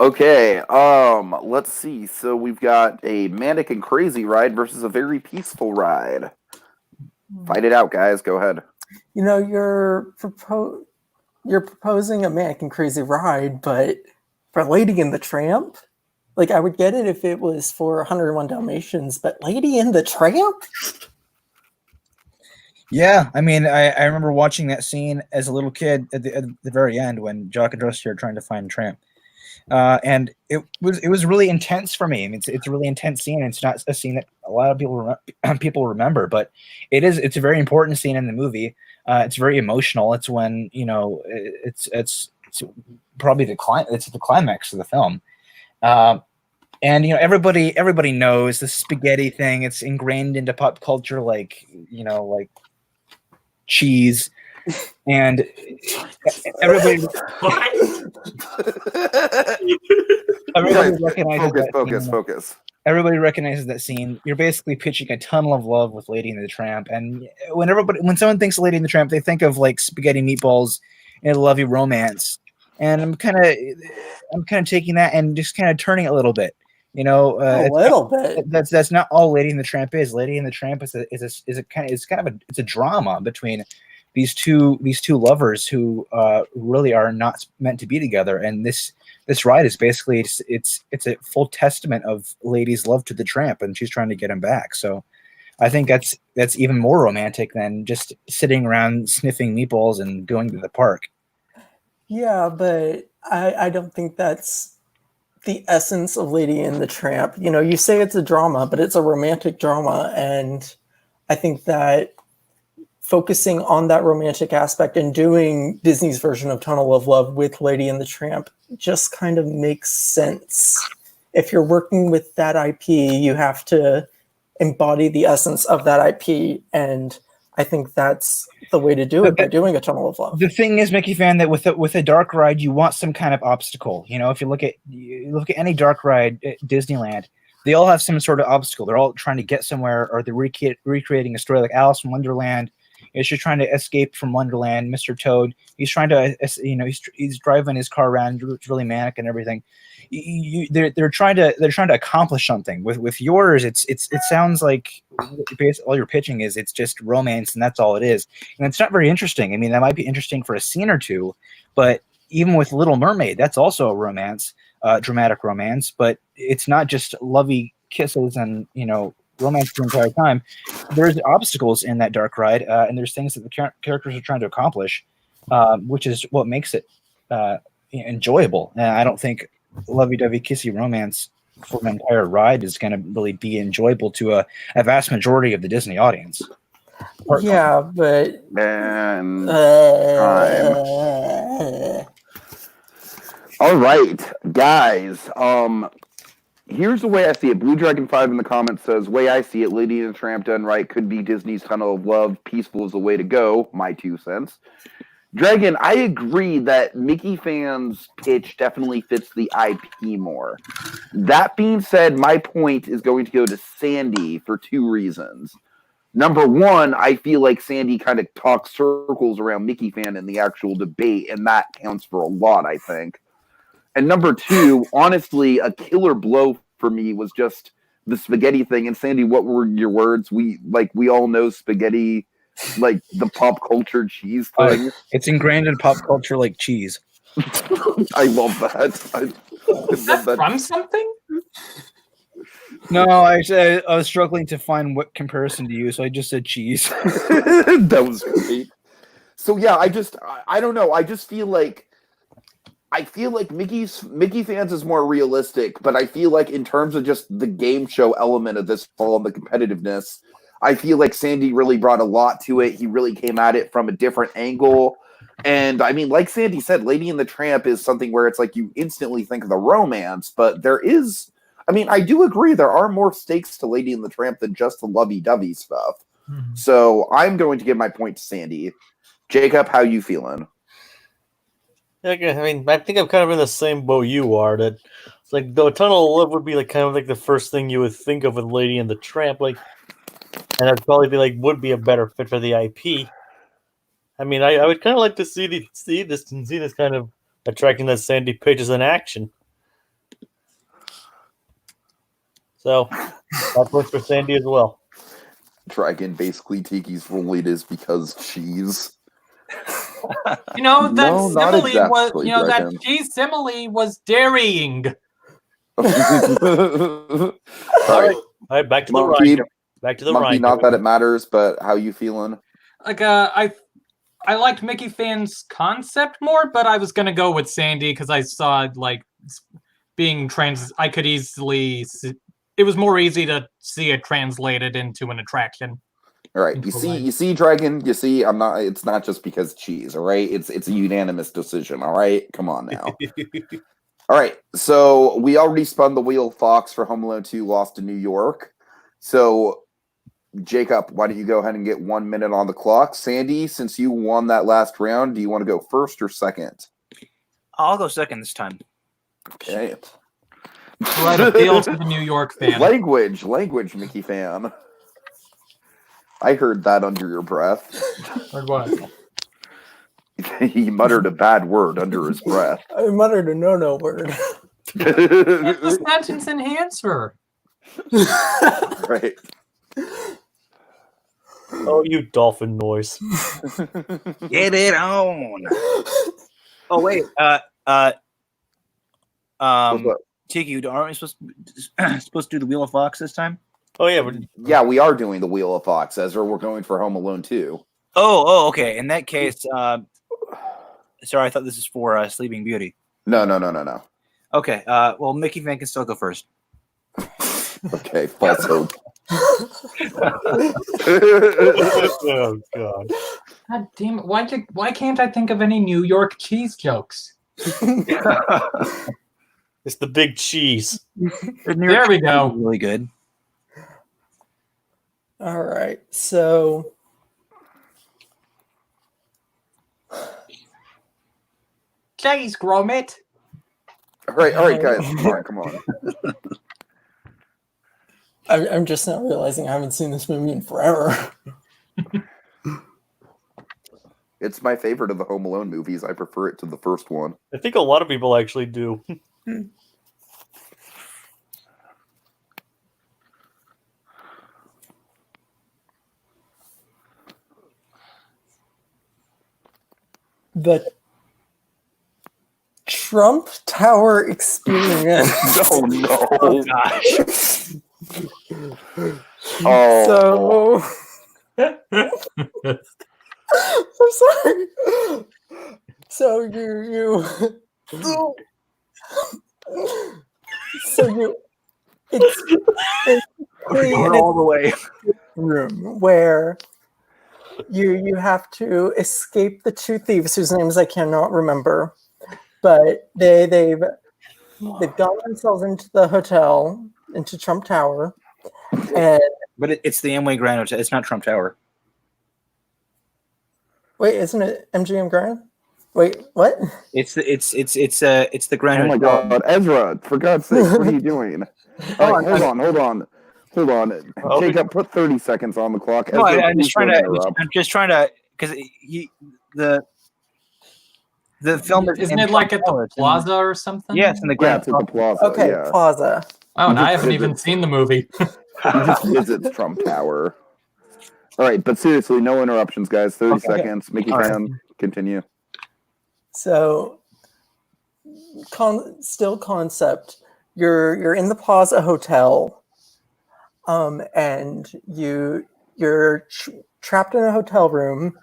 Speaker 1: Okay, let's see. So we've got a manic and crazy ride versus a very peaceful ride. Fight it out, guys. Go ahead.
Speaker 3: You know, you're proposing a manic and crazy ride, but for Lady and the Tramp, like I would get it if it was for 101 Dalmatians, but Lady and the Tramp?
Speaker 2: Yeah, I mean, I remember watching that scene as a little kid at the very end when Jock and Rusty are trying to find Tramp. And it was really intense for me. I mean, it's a really intense scene. And it's not a scene that a lot of people remember, but it's a very important scene in the movie. It's very emotional. It's when it's probably the climax of the film. And everybody knows the spaghetti thing. It's ingrained into pop culture, like cheese. And everybody recognizes
Speaker 1: focus.
Speaker 2: Everybody recognizes that scene. You're basically pitching a tunnel of love with Lady and the Tramp, and when someone thinks of Lady and the Tramp, they think of like spaghetti meatballs and a lovey romance. And I'm kind of taking that and just kind of turning it a little bit.
Speaker 3: A little bit.
Speaker 2: That's not all Lady and the Tramp is. Lady and the Tramp is a drama between these two lovers who really are not meant to be together. And this ride is basically it's a full testament of Lady's love to the Tramp, and she's trying to get him back. So I think that's even more romantic than just sitting around sniffing meatballs and going to the park.
Speaker 3: Yeah, but I don't think that's the essence of Lady and the Tramp. You know, you say it's a drama, but it's a romantic drama, and I think that focusing on that romantic aspect and doing Disney's version of Tunnel of Love with Lady and the Tramp just kind of makes sense. If you're working with that IP, you have to embody the essence of that IP, and I think that's the way to do it by doing a Tunnel of Love.
Speaker 2: The thing is, Mickeyfan, that with a dark ride, you want some kind of obstacle. You know, if you look at any dark ride at Disneyland, they all have some sort of obstacle. They're all trying to get somewhere, or they're recreating a story like Alice in Wonderland. Is just trying to escape from Wonderland. Mr. Toad, he's trying to, he's driving his car around. It's really manic and everything. They're trying to accomplish something. With yours, it sounds like basically all you're pitching is it's just romance and that's all it is, and it's not very interesting. I mean, that might be interesting for a scene or two, but even with Little Mermaid, that's also a romance, dramatic romance, but it's not just lovey kisses and romance the entire time. There's obstacles in that dark ride, and there's things that the characters are trying to accomplish, which is what makes it enjoyable. And I don't think lovey-dovey kissy romance for an entire ride is going to really be enjoyable to a vast majority of the Disney audience.
Speaker 3: Yeah, but
Speaker 1: And time. All right, guys. Here's the way I see it. Blue Dragon 5 in the comments says, way I see it, Lady and the Tramp done right could be Disney's Tunnel of Love. Peaceful is the way to go. My 2 cents. Dragon, I agree that Mickeyfan's pitch definitely fits the IP more. That being said, my point is going to go to Sandy for 2 reasons. Number 1, I feel like Sandy kind of talks circles around Mickeyfan in the actual debate, and that counts for a lot, I think. And number 2, honestly, a killer blow for me was just the spaghetti thing. And Sandy, what were your words? We all know spaghetti, like the pop culture cheese thing.
Speaker 2: It's ingrained in pop culture like cheese.
Speaker 1: I love that. I love that.
Speaker 4: From something?
Speaker 2: No, I was struggling to find what comparison to use, so I just said cheese.
Speaker 1: That was great. So yeah, I don't know. I feel like Mickeyfan's is more realistic, but I feel like in terms of just the game show element of this fall and the competitiveness, I feel like Sandy really brought a lot to it. He really came at it from a different angle. And I mean, like Sandy said, Lady and the Tramp is something where it's like you instantly think of the romance, but there is, I mean, I do agree there are more stakes to Lady and the Tramp than just the lovey-dovey stuff. Mm-hmm. So I'm going to give my point to Sandy. Jacob, how you feeling?
Speaker 6: Okay, I mean, I think I'm kind of in the same boat you are. That it's like the Tunnel of Love would be like kind of like the first thing you would think of with Lady and the Tramp, like, and that'd probably be like would be a better fit for the IP. I mean, I would kind of like to see this kind of attracting that Sandy pitches in action. So that works for Sandy as well.
Speaker 1: Dragon basically Tiki's rule is because cheese.
Speaker 4: You know, that
Speaker 1: No, not
Speaker 4: simile
Speaker 1: exactly,
Speaker 4: was, you know,
Speaker 1: Dragon.
Speaker 4: that cheese simile was dairying.
Speaker 1: All right,
Speaker 6: All right, back to
Speaker 1: Monkey.
Speaker 6: the ride. Back to the
Speaker 1: Monkey,
Speaker 6: ride.
Speaker 1: not that it matters, but how you feeling?
Speaker 4: Like, I liked Mickeyfan's concept more, but I was gonna go with Sandy because I saw like being I could easily see, it was more easy to see it translated into an attraction.
Speaker 1: All right, you see, Dragon. You see, I'm not. It's not just because cheese. All right, it's a unanimous decision. All right, come on now. All right, so we already spun the wheel. Fox for Home Alone 2, Lost in New York. So, Jacob, why don't you go ahead and get 1 minute on the clock? Sandy, since you won that last round, do you want to go first or second?
Speaker 2: I'll go second this time.
Speaker 1: Okay.
Speaker 4: Right, appeal to the New York fan.
Speaker 1: Language, Mickeyfan. I heard that under your breath.
Speaker 4: Heard what?
Speaker 1: He muttered a bad word under his breath.
Speaker 3: I muttered a no word.
Speaker 4: It's the sentence enhancer.
Speaker 1: Right.
Speaker 6: Oh, you dolphin noise.
Speaker 2: Get it on. Oh wait, Tiki, aren't we supposed to do the Wheel of Fox this time?
Speaker 6: Oh yeah, but
Speaker 1: Yeah, we are doing the Wheel of Fox, Ezra. We're going for Home Alone 2.
Speaker 2: Oh, okay. In that case, sorry, I thought this is for Sleeping Beauty.
Speaker 1: No.
Speaker 2: Okay. Well, Mickeyfan can still go first.
Speaker 1: Okay, false hope.
Speaker 6: Oh God.
Speaker 4: God damn it! Why can't I think of any New York cheese jokes?
Speaker 6: It's the big cheese.
Speaker 4: There we go.
Speaker 2: Really good.
Speaker 3: All right, so
Speaker 4: Cheese grommet.
Speaker 1: all right, guys, come on.
Speaker 3: I'm just now realizing I haven't seen this movie in forever.
Speaker 1: It's my favorite of the Home Alone movies. I prefer it to the first one.
Speaker 6: I think a lot of people actually do.
Speaker 3: The Trump Tower Experience.
Speaker 1: Oh no!
Speaker 2: Oh gosh.
Speaker 1: Oh,
Speaker 3: So I'm sorry. So you so you it's
Speaker 2: Going all the way.
Speaker 3: room where you have to escape the two thieves whose names I cannot remember, but they've gotten themselves into the hotel, into Trump Tower, and
Speaker 2: But it's the Amway Grand Hotel. It's not Trump Tower.
Speaker 3: wait, isn't it MGM Grand? Wait, what?
Speaker 2: It's the Grand
Speaker 1: oh my
Speaker 2: Hotel.
Speaker 1: God, Ezra! For God's sake, what are you doing? All right, hold on.
Speaker 6: Oh,
Speaker 1: Jacob, put 30 seconds on the clock.
Speaker 2: No,
Speaker 1: Ezra,
Speaker 2: I'm
Speaker 1: please
Speaker 2: just trying
Speaker 1: don't
Speaker 2: to.
Speaker 1: interrupt.
Speaker 2: I'm just trying to because the film is
Speaker 4: Isn't
Speaker 2: in
Speaker 4: it like
Speaker 2: Trump
Speaker 4: at the
Speaker 2: Tower. It's in-
Speaker 4: plaza or something?
Speaker 2: Yes, in the
Speaker 1: Yeah,
Speaker 2: Grand.
Speaker 1: it's at the plaza.
Speaker 3: Okay,
Speaker 1: Yeah.
Speaker 3: Plaza.
Speaker 4: Oh, and I
Speaker 1: Just
Speaker 4: haven't even
Speaker 1: visit.
Speaker 4: seen the movie.
Speaker 1: He just visits Trump Tower. All right, but seriously, no interruptions, guys. 30
Speaker 2: Okay.
Speaker 1: seconds. Mickey
Speaker 2: All right.
Speaker 1: fan, continue.
Speaker 3: So, still concept. You're in the Plaza Hotel, and you're trapped in a hotel room,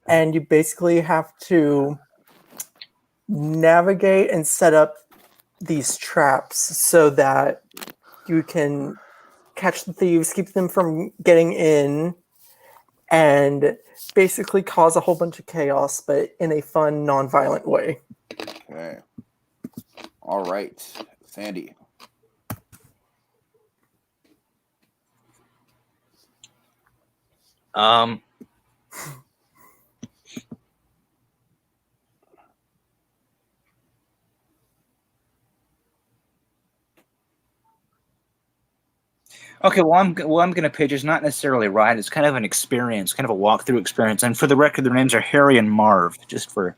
Speaker 3: and you basically have to navigate and set up these traps so that you can catch the thieves, keep them from getting in, and basically cause a whole bunch of chaos, but in a fun, non-violent way.
Speaker 1: Okay. All right, Sandy.
Speaker 2: Okay, well, I'm going to pitch is not necessarily a ride. It's kind of an experience, kind of a walkthrough experience. And for the record, their names are Harry and Marv, just for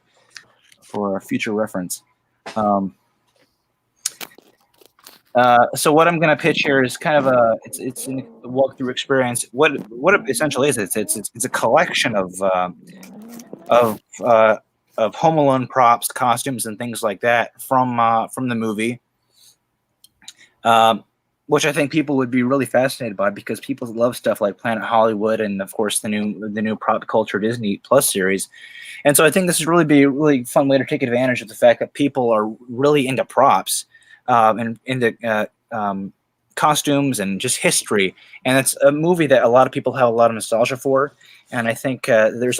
Speaker 2: future reference. So what I'm going to pitch here is kind of it's a walkthrough experience. What it essentially is, it's a collection of Home Alone props, costumes, and things like that from the movie. Which I think people would be really fascinated by because people love stuff like Planet Hollywood and, of course, the new Pop Culture Disney Plus series. And so I think this would really be a really fun way to take advantage of the fact that people are really into props and into costumes and just history. And it's a movie that a lot of people have a lot of nostalgia for. And I think there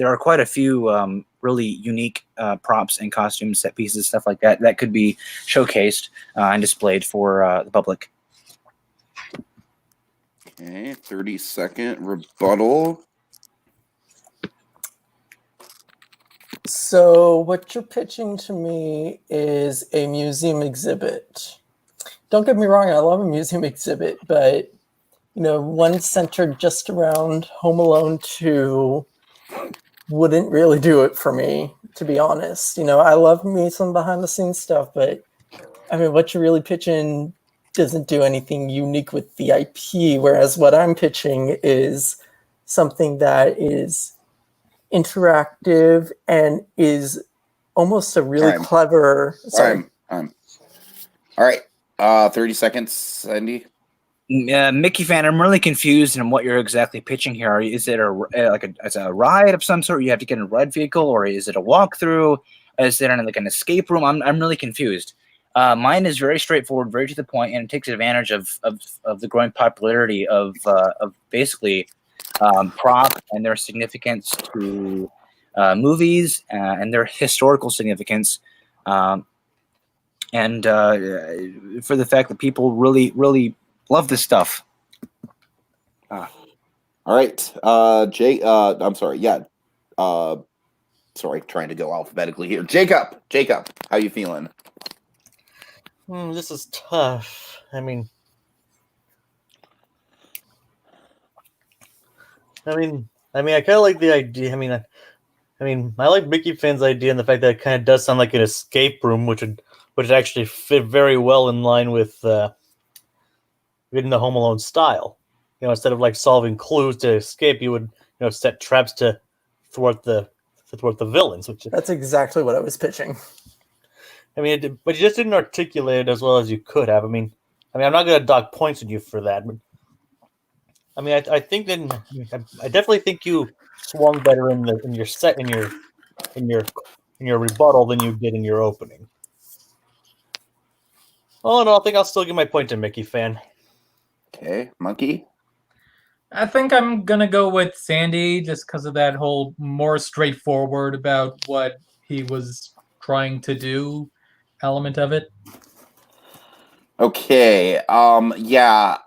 Speaker 2: are quite a few really unique props and costumes, set pieces, stuff like that that could be showcased and displayed for the public.
Speaker 1: Okay, 30-second rebuttal.
Speaker 3: So what you're pitching to me is a museum exhibit. Don't get me wrong, I love a museum exhibit, but one centered just around Home Alone 2 wouldn't really do it for me, to be honest. I love me some behind the scenes stuff, but I mean, what you're really pitching doesn't do anything unique with the IP, whereas what I'm pitching is something that is interactive and is almost a really clever. Sorry.
Speaker 1: All right. 30 seconds, Sandy.
Speaker 2: Mickeyfan, I'm really confused in what you're exactly pitching here. Is it a ride of some sort? You have to get in a ride vehicle, or is it a walkthrough? Is it like an escape room? I'm really confused. Mine is very straightforward, very to the point, and it takes advantage of the growing popularity of basically prop and their significance to movies and their historical significance, and for the fact that people really love this stuff.
Speaker 1: All right, Jay. I'm sorry. Yeah. Sorry, trying to go alphabetically here. Jacob, how you feeling?
Speaker 6: This is tough. I mean, I kind of like the idea. I mean, I like Mickeyfan's idea and the fact that it kind of does sound like an escape room, which would actually fit very well in line with in the Home Alone style. Instead of like solving clues to escape, you would set traps to thwart the villains.
Speaker 3: That's exactly what I was pitching.
Speaker 6: But you just didn't articulate it as well as you could have. I mean, I'm not going to dock points on you for that. But I think that I definitely think you swung better in your rebuttal than you did in your opening. Oh no, I think I'll still give my point to Mickeyfan.
Speaker 1: Okay, Monkey.
Speaker 4: I think I'm gonna go with Sandy just because of that whole more straightforward about what he was trying to do element of it.
Speaker 1: Okay. Yeah.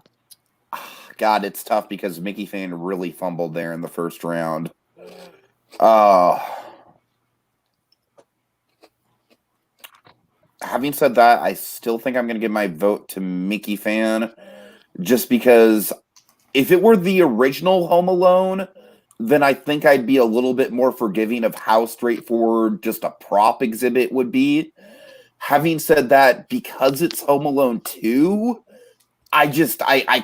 Speaker 1: God, it's tough because Mickeyfan really fumbled there in the first round. Having said that, I still think I'm going to give my vote to Mickeyfan, just because if it were the original Home Alone, then I think I'd be a little bit more forgiving of how straightforward just a prop exhibit would be. Having said that, because it's Home Alone 2, I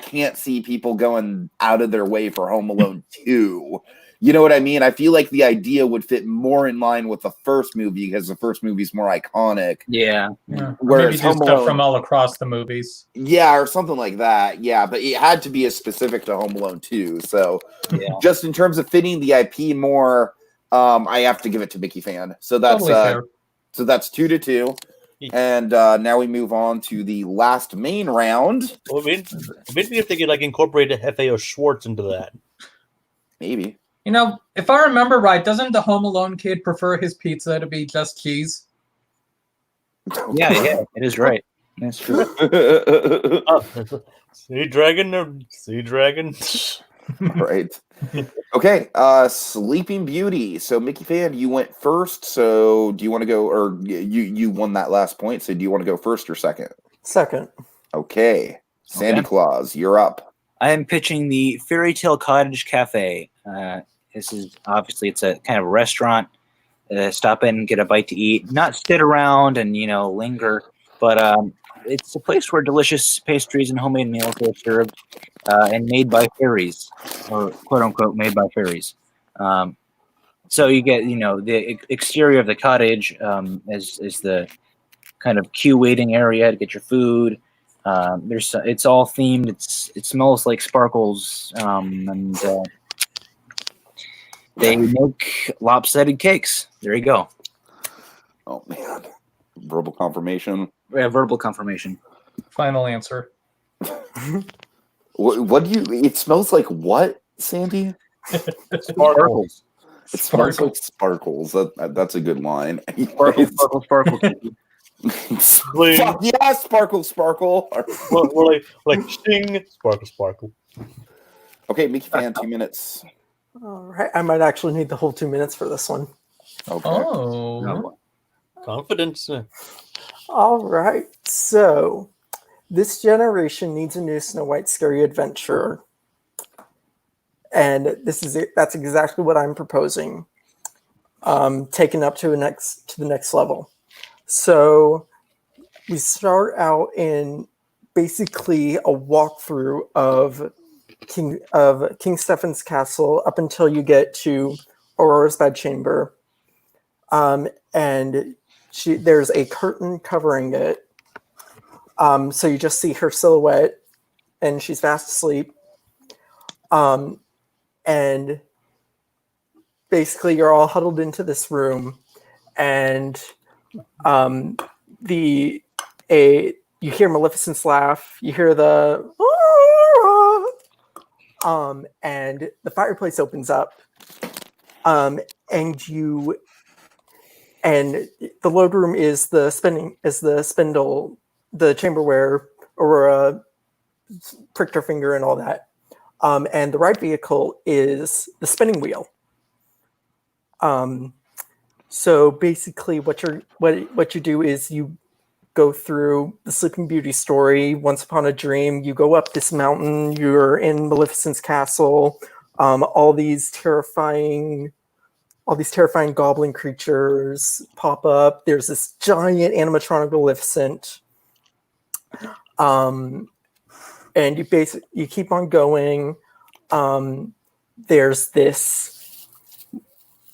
Speaker 1: can't see people going out of their way for Home Alone 2. You know what I mean? I feel like the idea would fit more in line with the first movie because the first movie's more iconic.
Speaker 2: Yeah.
Speaker 1: Whereas
Speaker 4: Maybe do stuff from all across the movies.
Speaker 1: Yeah, or something like that. Yeah, but it had to be as specific to Home Alone 2. So just in terms of fitting the IP more, I have to give it to Mickeyfan. So that's
Speaker 4: Totally fair.
Speaker 1: So that's 2-2. And now we move on to the last main round.
Speaker 6: Well, maybe if they could incorporate a FAO Schwartz into that.
Speaker 1: Maybe.
Speaker 4: If I remember right, doesn't the Home Alone kid prefer his pizza to be just cheese?
Speaker 2: Yeah, it is right. That's true.
Speaker 6: Sea dragon.
Speaker 1: Right. Okay. Sleeping Beauty. So Mickeyfan, you went first. So do you want to go, or you won that last point? So do you want to go first or second?
Speaker 3: Second.
Speaker 1: Okay. SandyClaws, you're up.
Speaker 2: I am pitching the Fairy Tale Cottage Cafe. This is obviously it's a kind of restaurant. Stop in and get a bite to eat, not sit around and linger, but it's a place where delicious pastries and homemade meals are served and made by fairies, or quote unquote made by fairies. So you get the exterior of the cottage is the kind of queue waiting area to get your food. It's all themed. It smells like sparkles, and they make lopsided cakes. There you go.
Speaker 1: Oh man, verbal confirmation.
Speaker 2: Yeah, verbal confirmation.
Speaker 4: Final answer.
Speaker 1: What do you? It smells like what, Sandy?
Speaker 2: Sparkles.
Speaker 1: It smells like sparkles. That's a good line.
Speaker 2: Sparkle.
Speaker 1: Fuck yeah, sparkle.
Speaker 6: We're like shing, sparkle.
Speaker 1: Okay, Mickeyfan, 2 minutes.
Speaker 3: All right. I might actually need the whole 2 minutes for this one.
Speaker 1: Okay.
Speaker 4: Oh.
Speaker 6: Confidence.
Speaker 3: All right. So this generation needs a new Snow White scary adventure. And that's exactly what I'm proposing. Taken up to the next level. So we start out in basically a walkthrough of King Stephen's castle up until you get to Aurora's bedchamber. And there's a curtain covering it. So you just see her silhouette and she's fast asleep. And basically you're all huddled into this room and You hear Maleficent's laugh. You hear the and the fireplace opens up. And the load room is the spindle, the chamber where Aurora pricked her finger and all that. And the ride vehicle is the spinning wheel. So basically, what you do is you go through the Sleeping Beauty story. Once upon a dream, you go up this mountain. You're in Maleficent's castle. All these terrifying goblin creatures pop up. There's this giant animatronic Maleficent. And you keep on going. There's this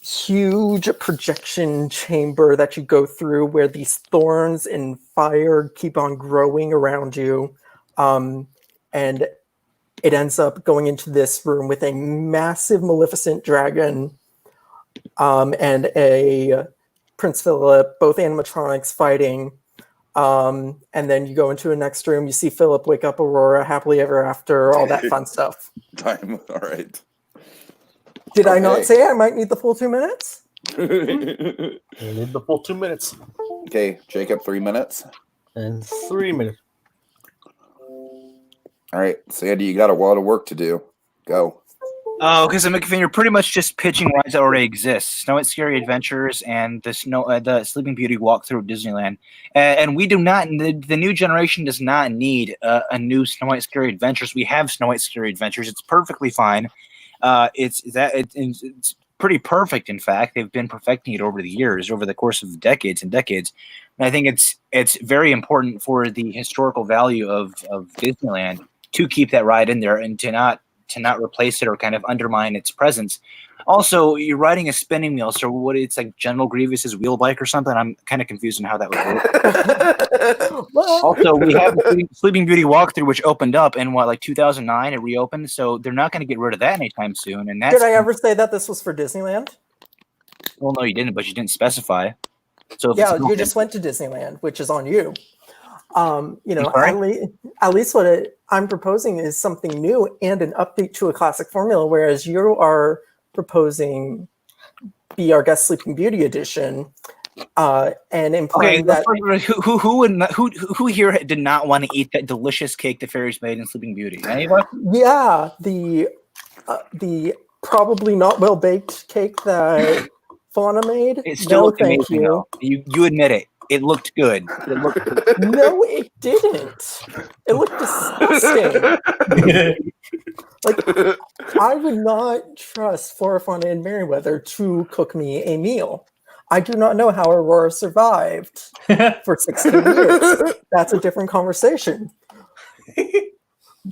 Speaker 3: huge projection chamber that you go through where these thorns and fire keep on growing around you. And it ends up going into this room with a massive Maleficent dragon and a Prince Philip, both animatronics fighting. And then you go into the next room, you see Philip wake up Aurora happily ever after, all that fun stuff.
Speaker 1: Time. All right.
Speaker 3: Did I not say I might need the full 2 minutes?
Speaker 6: You need the full 2 minutes.
Speaker 1: Okay, Jacob, 3 minutes.
Speaker 6: And 3 minutes.
Speaker 1: All right, Sandy, you got a lot of work to do. Go.
Speaker 2: Oh, because Mickeyfan, you're pretty much just pitching rides that already exist: Snow White Scary Adventures and the Sleeping Beauty Walkthrough at Disneyland. And we do not. The new generation does not need a new Snow White Scary Adventures. We have Snow White Scary Adventures. It's perfectly fine. It's pretty perfect. In fact, they've been perfecting it over the years, over the course of decades and decades. And I think it's very important for the historical value of Disneyland to keep that ride in there and to not replace it or kind of undermine its presence. Also, you're riding a spinning wheel, so what? It's like General Grievous's wheel bike or something. I'm kind of confused on how that would work. Also, we have Sleeping Beauty Walkthrough, which opened up in 2009. It reopened, so they're not going to get rid of that anytime soon. And that's,
Speaker 3: did I ever say that this was for Disneyland?
Speaker 2: Well, no, you didn't, but you didn't specify. So if
Speaker 3: Yeah, you just went to Disneyland, which is on you. At least what I'm proposing is something new and an update to a classic formula, whereas you are proposing Be Our Guest Sleeping Beauty edition, and implying that
Speaker 2: who here did not want to eat that delicious cake the fairies made in Sleeping Beauty? Anyone?
Speaker 3: Yeah, the probably not well baked cake that Fauna made.
Speaker 2: It still looked
Speaker 3: thank
Speaker 2: amazing, though. You admit it. It looked good.
Speaker 3: No, it didn't. It looked disgusting. I would not trust Flora, Fauna, and Merryweather to cook me a meal. I do not know how Aurora survived for 16 years. That's a different conversation.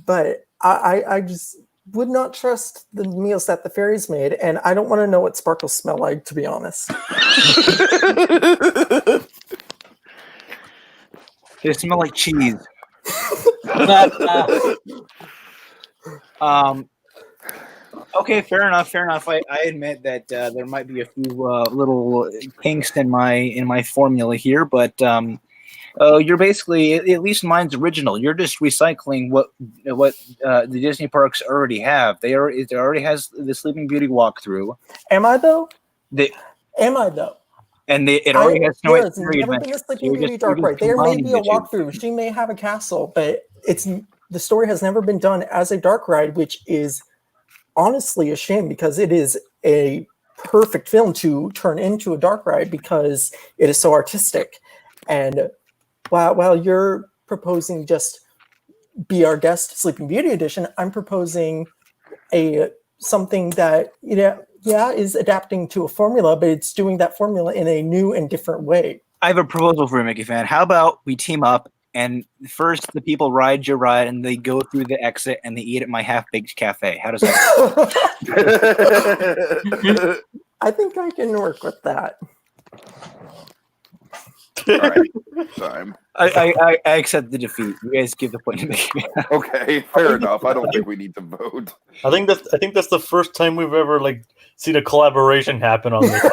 Speaker 3: But I just would not trust the meals that the fairies made, and I don't want to know what sparkles smell like, to be honest.
Speaker 2: They smell like cheese. Okay, fair enough. I admit that there might be a few little kinks in my formula here, but you're basically, at least mine's original. You're just recycling what the Disney parks already have. It already has the Sleeping Beauty walkthrough.
Speaker 3: Am I though?
Speaker 2: And it already has Snow White.
Speaker 3: There's never been a Sleeping Beauty dark ride. There may be a walkthrough. She may have a castle, but the story has never been done as a dark ride, which is honestly a shame because it is a perfect film to turn into a dark ride because it is so artistic. And while you're proposing just Be Our Guest Sleeping Beauty edition, I'm proposing something that is adapting to a formula, but it's doing that formula in a new and different way.
Speaker 2: I have a proposal for you, Mickeyfan. How about we team up and first the people ride your ride and they go through the exit and they eat at my half-baked cafe? How does that
Speaker 3: work? I think I can work with that.
Speaker 1: All right. Time.
Speaker 2: I accept the defeat. You guys give the point to me.
Speaker 1: Okay, fair enough. I don't think we need to vote.
Speaker 6: I think that's the first time we've ever seen a collaboration happen on this.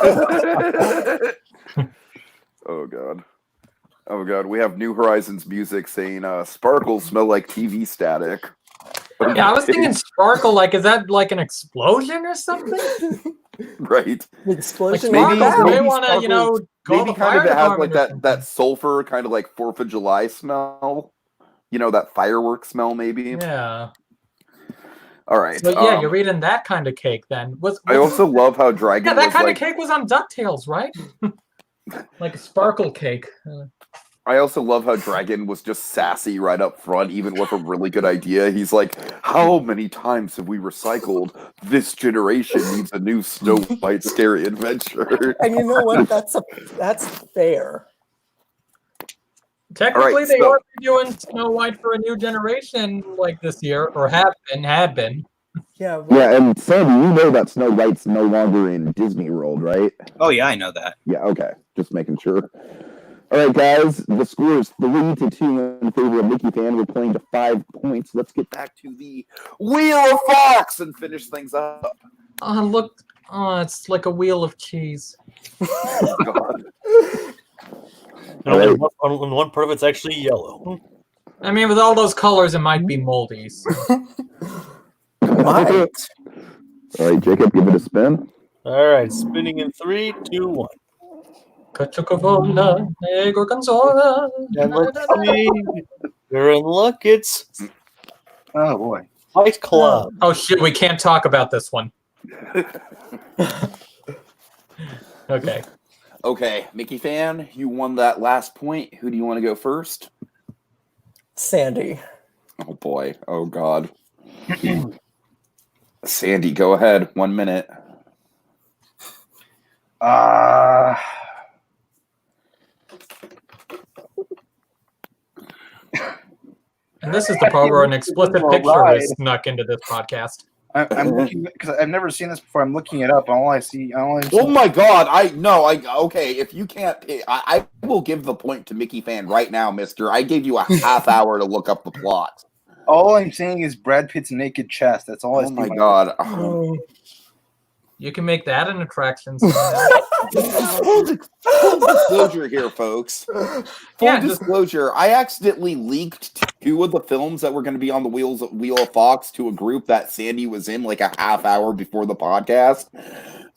Speaker 1: Oh god. Oh god. We have New Horizons music saying sparkles smell like TV static.
Speaker 4: Yeah, I was thinking sparkle. Like, is that like an explosion or something?
Speaker 1: Right.
Speaker 3: The
Speaker 4: Like
Speaker 3: explosion.
Speaker 1: Maybe-
Speaker 4: sparkles may
Speaker 1: maybe
Speaker 4: want to,
Speaker 1: sparkles-
Speaker 4: call
Speaker 1: Maybe
Speaker 4: the
Speaker 1: kind
Speaker 4: fire
Speaker 1: of to have like
Speaker 4: department or something.
Speaker 1: that sulfur kind of like 4th of July smell. That fireworks smell maybe.
Speaker 4: Yeah.
Speaker 1: All right.
Speaker 4: So yeah, you're eating that kind of cake then.
Speaker 1: I also love how Dragon
Speaker 4: yeah, that
Speaker 1: was
Speaker 4: kind
Speaker 1: like
Speaker 4: of cake was on DuckTales, right? Like a sparkle cake.
Speaker 1: I also love how Dragon was just sassy right up front, even with a really good idea. He's like, how many times have we recycled? This generation needs a new Snow White scary adventure.
Speaker 3: And you know what? That's fair.
Speaker 4: Technically,
Speaker 1: Alright,
Speaker 4: they
Speaker 1: so-
Speaker 4: are doing Snow White for a new generation like this year, or had been.
Speaker 3: Yeah. Well,
Speaker 7: Yeah, and Sandy, you know that Snow White's no longer in Disney World, right?
Speaker 2: Oh yeah, I know that.
Speaker 7: Yeah, okay. Just making sure. All right, guys. The score is 3-2 in favor of Mickeyfan. We're playing to 5 points. Let's get back to
Speaker 1: The Wheel of Fox and finish things up.
Speaker 4: Oh, look. Oh, it's like a wheel of cheese.
Speaker 1: God.
Speaker 6: And only one part of it's actually yellow.
Speaker 4: I mean, with all those colors, it might be moldy. So.
Speaker 3: might.
Speaker 7: All right, Jacob, give it a spin.
Speaker 6: All right, spinning in 3, 2, 1.
Speaker 4: Cachocola, negro canzola.
Speaker 6: And let's see. You're in luck. It's
Speaker 8: Oh boy.
Speaker 6: Fight Club.
Speaker 4: Oh shit, we can't talk about this one. Okay.
Speaker 1: Okay, Mickeyfan, you won that last point. Who do you want to go first?
Speaker 3: Sandy.
Speaker 1: Oh boy. Oh god. Sandy, go ahead. 1 minute.
Speaker 4: And this is the part where an explicit picture is snuck into this podcast.
Speaker 8: I'm looking because I've never seen this before. I'm looking it up. All I see.
Speaker 1: Oh my god, okay, if you can't I will give the point to Mickeyfan right now, mister. I gave you a half hour to look up the plot.
Speaker 8: All I'm seeing is Brad Pitt's naked chest. That's all I
Speaker 1: Oh
Speaker 8: see.
Speaker 1: my god.
Speaker 3: Oh.
Speaker 4: You can make that an attraction.
Speaker 1: Full disclosure here, folks. Full
Speaker 4: Yeah, just-
Speaker 1: disclosure. I accidentally leaked 2 of the films that were going to be on the Wheel of Fox to a group that Sandy was in like a half hour before the podcast.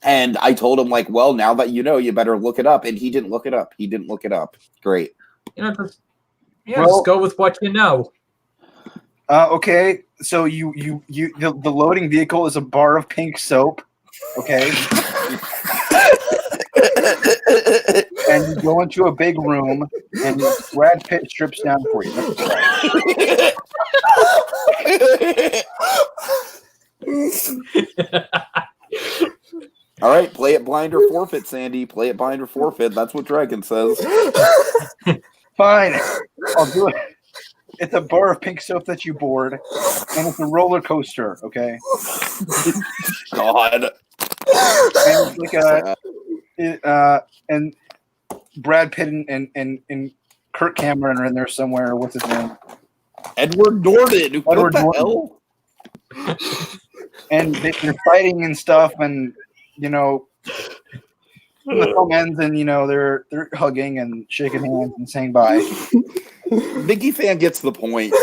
Speaker 1: And I told him, like, well, now that you know, you better look it up. And he didn't look it up. Great.
Speaker 4: Just
Speaker 8: Well-
Speaker 4: go with what you know.
Speaker 8: Okay, so the loading vehicle is a bar of pink soap. Okay, and you go into a big room, and Brad Pitt strips down for you. That's right.
Speaker 1: All right, play it blind or forfeit, Sandy. Play it blind or forfeit. That's what Dragon says.
Speaker 8: Fine, I'll do it. It's a bar of pink soap that you board, and it's a roller coaster. Okay,
Speaker 1: God.
Speaker 8: and it's like and Brad Pitt and Kirk Cameron are in there somewhere. What's his name?
Speaker 1: Edward Norton. What
Speaker 8: Edward
Speaker 1: the
Speaker 8: Norton.
Speaker 1: hell?
Speaker 8: And they're fighting and stuff, and the film ends, and they're hugging and shaking hands and saying bye.
Speaker 1: Mickeyfan gets the point.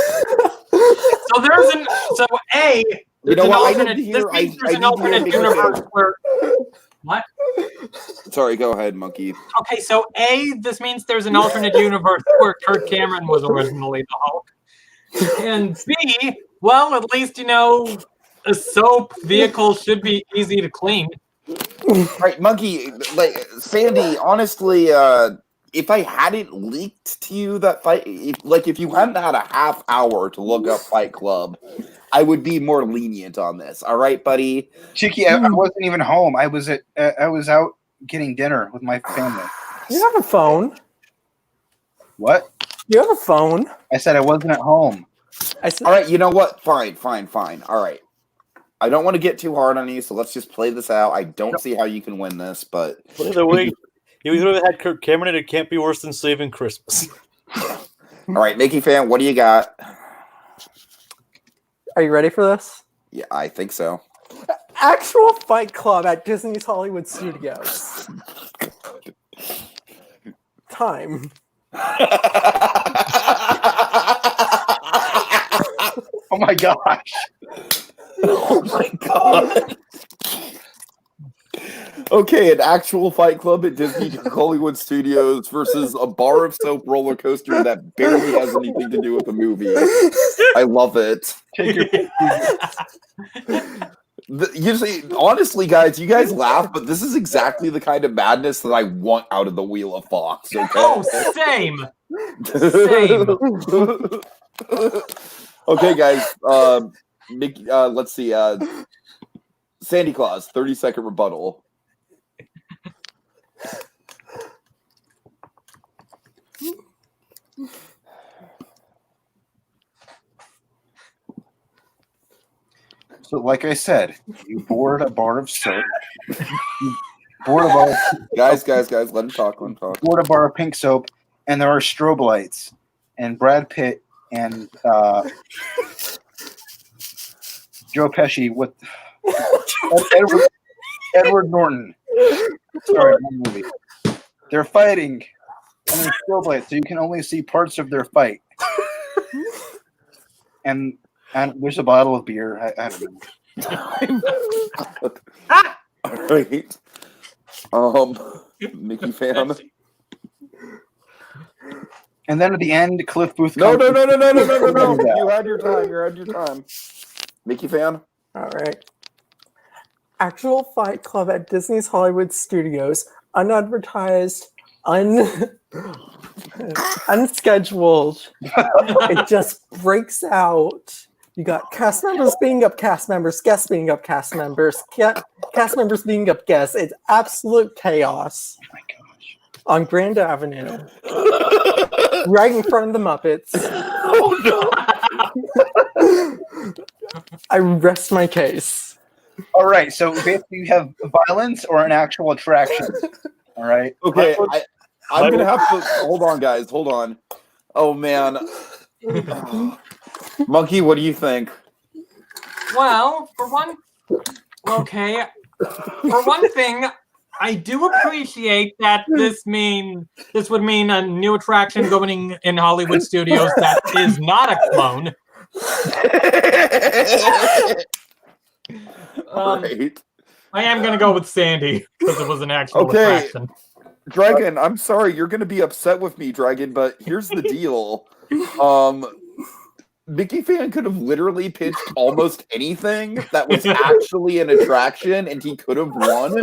Speaker 4: So there's A.
Speaker 1: You know
Speaker 4: there's an
Speaker 1: what? I
Speaker 4: alternate-
Speaker 1: need to hear.
Speaker 4: this means
Speaker 1: I
Speaker 4: there's an
Speaker 1: need to hear
Speaker 4: alternate universe
Speaker 1: Mickeyfan.
Speaker 4: where. What?
Speaker 1: Sorry, go ahead, Monkey.
Speaker 4: Okay, so A, this means there's an alternate universe where Kirk Cameron was originally the Hulk. And B, well, at least, a soap vehicle should be easy to clean.
Speaker 1: Right, Monkey, like Sandy, honestly, if I hadn't leaked to you that fight, if you hadn't had a half hour to look up Fight Club, I would be more lenient on this. All right, buddy?
Speaker 8: Chicky, I wasn't even home. I was out getting dinner with my family.
Speaker 3: You have a phone.
Speaker 8: What?
Speaker 3: You have a phone.
Speaker 8: I said I wasn't at home.
Speaker 3: I said,
Speaker 1: All right, you know what? Fine. All right. I don't want to get too hard on you, so let's just play this out. I don't see how you can win this, but
Speaker 6: Either way, you either had Kirk Cameron, it can't be worse than Saving Christmas.
Speaker 1: all right, Mickeyfan, what do you got?
Speaker 3: are you ready for this?
Speaker 1: Yeah, I think so.
Speaker 3: Actual Fight Club at Disney's Hollywood Studios. time.
Speaker 8: Oh my gosh.
Speaker 1: Oh my god. Okay, an actual Fight Club at Disney Hollywood Studios versus a bar of soap roller coaster that barely has anything to do with the movie. I love it.
Speaker 8: Take your
Speaker 1: Usually, honestly, guys, you guys laugh, but this is exactly the kind of madness that I want out of the Wheel of Fox. Okay.
Speaker 4: Oh, same. Same.
Speaker 1: Okay, guys. Let's see. SandyClaws, 30-second rebuttal.
Speaker 8: So, like I said, you board a bar of soap. You board a bar.
Speaker 1: Guys, let him talk.
Speaker 8: Board a bar of pink soap, and there are strobe lights, and Brad Pitt and Joe Pesci with Edward Norton. Sorry, one movie. They're fighting, and there's strobe lights, so you can only see parts of their fight. And there's a bottle of beer. I don't know.
Speaker 1: All right. Mickeyfan.
Speaker 8: And then at the end, Cliff Booth.
Speaker 1: No. You had your time. Mickeyfan.
Speaker 3: All right. Actual Fight Club at Disney's Hollywood Studios, unadvertised, unscheduled. It just breaks out. You got cast members being up cast members, guests being up cast members, cast members being up guests. It's absolute chaos.
Speaker 8: Oh my gosh.
Speaker 3: On Grand Avenue. Right in front of the Muppets.
Speaker 1: Oh no.
Speaker 3: I rest my case.
Speaker 8: All right, so basically you have violence or an actual attraction. All right.
Speaker 1: Okay, I'm gonna have to hold on, guys. Hold on. Oh man. Monkey, what do you think?
Speaker 4: Well, for one thing, I do appreciate that this would mean a new attraction going in Hollywood Studios that is not a clone.
Speaker 1: Right.
Speaker 4: I am going to go with Sandy because it was an actual attraction.
Speaker 1: Dragon, I'm sorry, you're going to be upset with me, Dragon, but here's the deal. Mickeyfan could have literally pitched almost anything that was actually an attraction, and he could have won.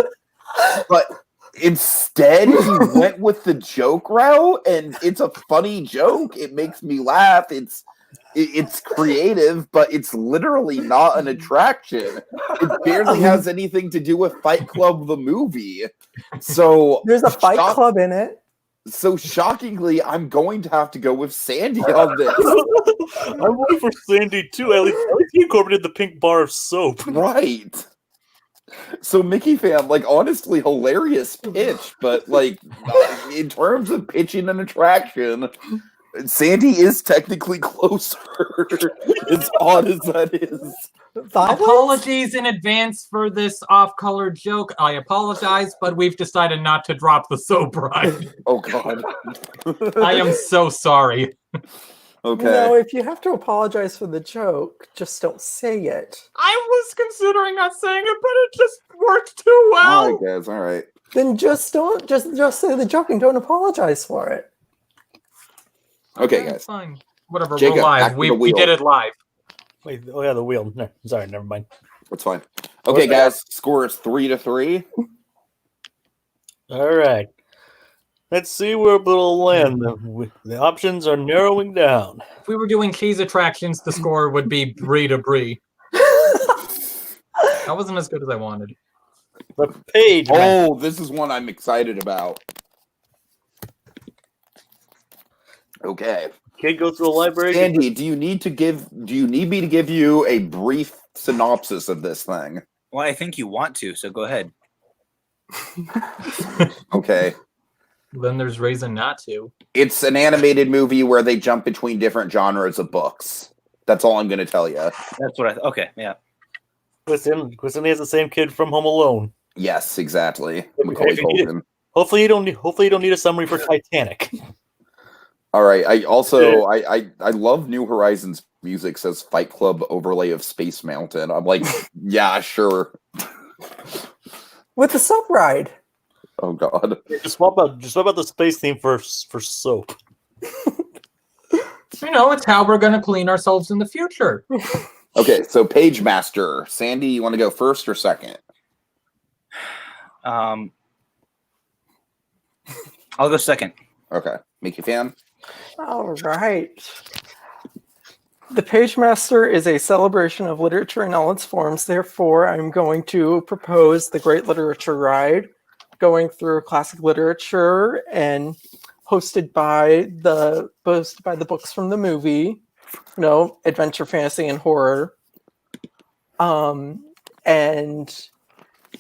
Speaker 1: But instead, he went with the joke route, and it's a funny joke. It makes me laugh. It's creative, but it's literally not an attraction. It barely has anything to do with Fight Club the movie. So
Speaker 3: there's a Fight Club in it.
Speaker 1: So shockingly, I'm going to have to go with Sandy on this.
Speaker 6: I'm waiting for Sandy too. At least he incorporated the pink bar of soap.
Speaker 1: Right. So Mickeyfan, like, honestly, hilarious pitch, but like in terms of pitching an attraction, Sandy is technically closer. As odd as that is.
Speaker 4: Apologies in advance for this off-color joke. I apologize, but we've decided not to drop the soap ride.
Speaker 1: Oh God.
Speaker 4: I am so sorry.
Speaker 1: Okay.
Speaker 3: No, if you have to apologize for the joke, just don't say it.
Speaker 4: I was considering not saying it, but it just worked too well.
Speaker 1: All right, guys. All right.
Speaker 3: Then just don't just say the joke and don't apologize for it.
Speaker 1: Okay, guys.
Speaker 4: Fine. Whatever.
Speaker 1: Jacob,
Speaker 4: we're live.
Speaker 1: back to the
Speaker 4: We
Speaker 1: wheel.
Speaker 4: did it live.
Speaker 6: Wait, oh yeah, the wheel. No, sorry, never mind.
Speaker 1: That's fine. Okay, guys. Score is 3-3.
Speaker 6: All right. Let's see where it'll land. The options are narrowing down.
Speaker 4: If we were doing cheese attractions, the score would be brie to brie. That wasn't as good as I wanted.
Speaker 6: The page.
Speaker 1: Oh, this is one I'm excited about. Okay.
Speaker 6: Kid go through the library.
Speaker 1: Andy, do you need me to give you a brief synopsis of this thing?
Speaker 2: Well, I think you want to, so go ahead.
Speaker 1: Okay.
Speaker 4: Then there's reason not to.
Speaker 1: It's an animated movie where they jump between different genres of books. That's all I'm going to tell you.
Speaker 2: That's what okay, yeah.
Speaker 6: Kristen has the same kid from Home Alone.
Speaker 1: Yes, exactly.
Speaker 6: Have
Speaker 1: Macaulay
Speaker 6: you-
Speaker 1: Culkin.
Speaker 6: Hopefully you don't need a summary for Titanic.
Speaker 1: All right. I love New Horizons music says Fight Club overlay of Space Mountain. I'm like, yeah, sure.
Speaker 3: With the soap ride.
Speaker 1: Oh God.
Speaker 6: Just swap out the space theme for soap.
Speaker 4: It's how we're gonna clean ourselves in the future.
Speaker 1: Okay, so Page Master. Sandy, you want to go first or second?
Speaker 2: I'll go second.
Speaker 1: Okay. Mickeyfan?
Speaker 3: All right. The Page Master is a celebration of literature in all its forms. Therefore, I'm going to propose the Great Literature Ride, going through classic literature and hosted by the books from the movie, adventure, fantasy, and horror. And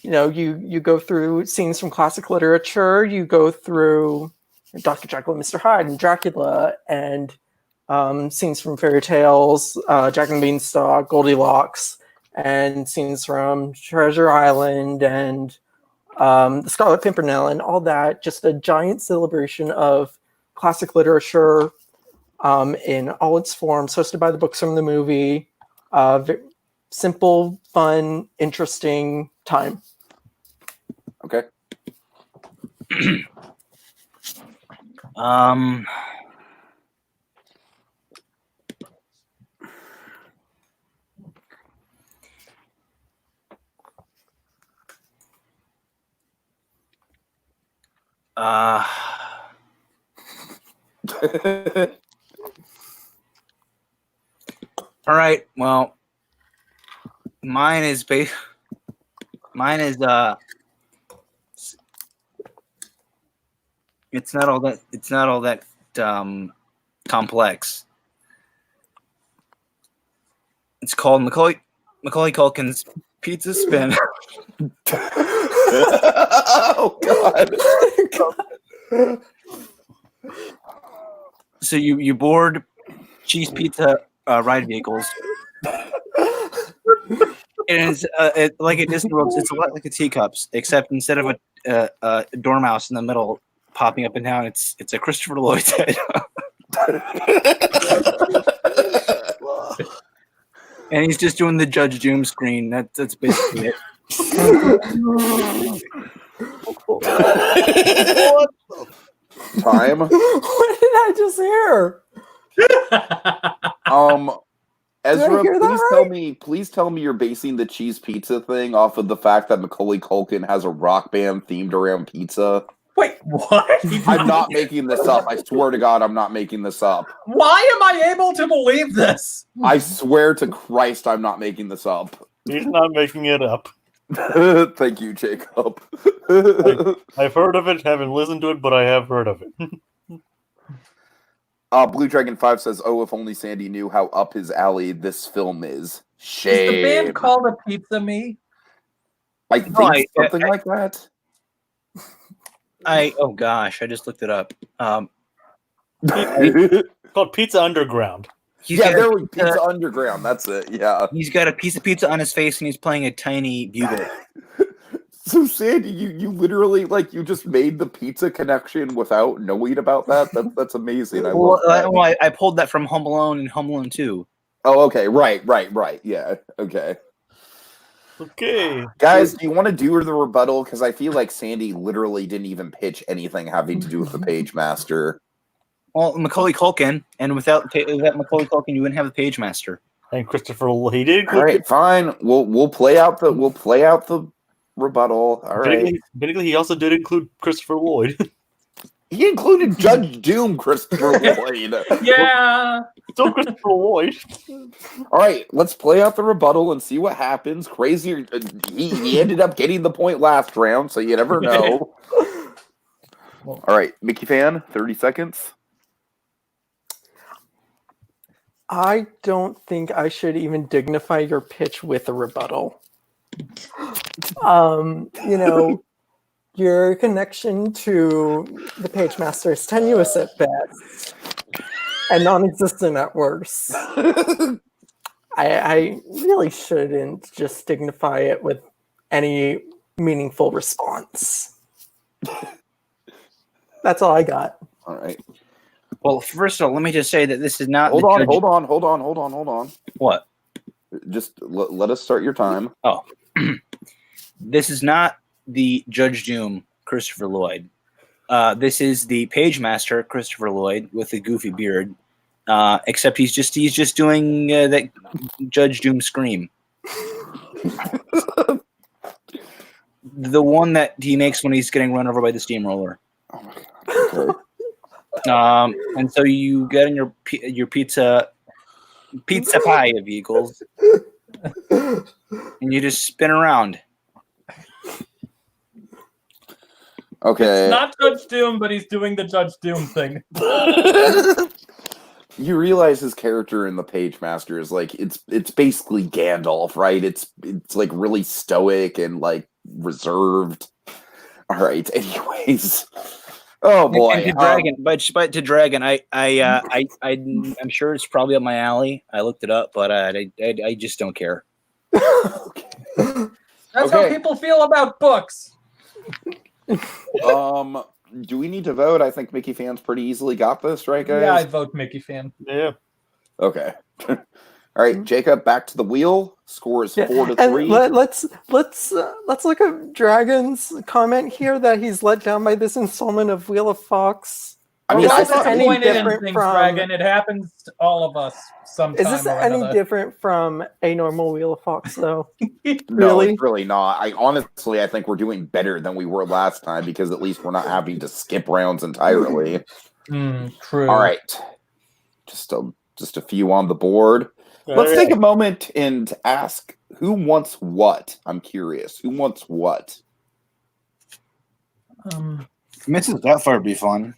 Speaker 3: you go through scenes from classic literature. You go through Dr. Jekyll and Mr. Hyde and Dracula, and scenes from fairy tales, Jack and the Beanstalk, Goldilocks, and scenes from Treasure Island and the Scarlet Pimpernel, and all that. Just a giant celebration of classic literature in all its forms, hosted by the books from the movie. Simple, fun, interesting time.
Speaker 1: Okay.
Speaker 2: All right. Well, mine is it's not all that complex. It's called Macaulay Culkin's Pizza Spin.
Speaker 1: Oh God.
Speaker 2: So you board cheese pizza ride vehicles. And it's like it just looks. It's a lot like a teacups, except instead of a dormouse in the middle popping up and down, it's a Christopher Lloyd head. And he's just doing the Judge Doom screen. That's basically it.
Speaker 1: Time.
Speaker 3: What did I just hear?
Speaker 1: Ezra,
Speaker 3: hear that
Speaker 1: please tell me you're basing the cheese pizza thing off of the fact that Macaulay Culkin has a rock band themed around pizza.
Speaker 4: Wait, what?
Speaker 1: I'm not making this up. I swear to God, I'm not making this up.
Speaker 4: Why am I able to believe this?
Speaker 1: I swear to Christ, I'm not making this up.
Speaker 6: He's not making it up.
Speaker 1: Thank you, Jacob.
Speaker 6: I've heard of it, haven't listened to it, but I have heard of it.
Speaker 1: Blue Dragon 5 says, "Oh, if only Sandy knew how up his alley this film is." Shame.
Speaker 4: Is the band called a Pizza Me?
Speaker 1: I think something like that.
Speaker 2: Oh gosh, I just looked it up.
Speaker 6: It's called Pizza Underground.
Speaker 1: There was Pizza Underground. That's it. Yeah.
Speaker 2: He's got a piece of pizza on his face, and he's playing a tiny bugle.
Speaker 1: So Sandy, you literally you just made the pizza connection without knowing about that. That's amazing. I love that.
Speaker 2: I pulled that from Home Alone and Home Alone 2.
Speaker 1: Oh, okay. Right. Yeah. Okay.
Speaker 6: Okay.
Speaker 1: Guys, do you want to do the rebuttal? Because I feel like Sandy literally didn't even pitch anything having to do with the Page Master.
Speaker 2: Well, Macaulay Culkin, and without Macaulay Culkin, you wouldn't have the Page Master.
Speaker 6: And Christopher Lloyd did.
Speaker 1: All right, fine. We'll play out the rebuttal. All right.
Speaker 6: Basically, he also did include Christopher Lloyd.
Speaker 1: He included Judge Doom, Christopher Lloyd.
Speaker 4: Yeah.
Speaker 6: So Christopher Lloyd.
Speaker 1: All right, let's play out the rebuttal and see what happens. Crazy. He ended up getting the point last round, so you never know. All right, Mickeyfan, 30 seconds.
Speaker 3: I don't think I should even dignify your pitch with a rebuttal. Your connection to the Page Master is tenuous at best and non-existent at worst. I really shouldn't just dignify it with any meaningful response. That's all I got.
Speaker 1: All right.
Speaker 2: Well, first of all, let me just say that this is not.
Speaker 1: Hold on.
Speaker 2: What?
Speaker 1: Just let us start your time.
Speaker 2: Oh, this is not the Judge Doom Christopher Lloyd. This is the Page Master Christopher Lloyd with the goofy beard. Except he's just doing that Judge Doom scream. The one that he makes when he's getting run over by the steamroller.
Speaker 1: Oh my god. Okay.
Speaker 2: And so you get in your pizza pie of Eagles, and you just spin around.
Speaker 1: Okay.
Speaker 4: It's not Judge Doom, but he's doing the Judge Doom thing.
Speaker 1: You realize his character in the Page Master is like it's basically Gandalf, right? It's like really stoic and like reserved. All right. Anyways. Oh boy.
Speaker 2: And to Dragon, but to Dragon, I'm sure it's probably up my alley. I looked it up, but I just don't care.
Speaker 1: Okay.
Speaker 4: That's how people feel about books.
Speaker 1: Do we need to vote? I think Mickey fans pretty easily got this, right, guys?
Speaker 4: Yeah, I vote Mickey fan.
Speaker 6: Yeah.
Speaker 1: Okay. All right, Jacob, back to the wheel. Score is 4-3.
Speaker 3: And let's look at Dragon's comment here that he's let down by this installment of Wheel of Fox.
Speaker 1: I mean,
Speaker 3: Is
Speaker 1: I
Speaker 3: this
Speaker 1: thought
Speaker 3: any
Speaker 4: Disappointed in
Speaker 3: different
Speaker 4: things,
Speaker 3: from-
Speaker 4: Dragon. It happens to all of us sometime.
Speaker 3: Is this
Speaker 4: or
Speaker 3: any
Speaker 4: another.
Speaker 3: different from a normal Wheel of Fox, though?
Speaker 1: no,
Speaker 3: really?
Speaker 1: it's really not. I think we're doing better than we were last time because at least we're not having to skip rounds entirely.
Speaker 4: True.
Speaker 1: All right, just a few on the board. Let's take a moment and ask who wants what. I'm curious. Who wants what?
Speaker 8: Mrs. Doubtfire would be fun,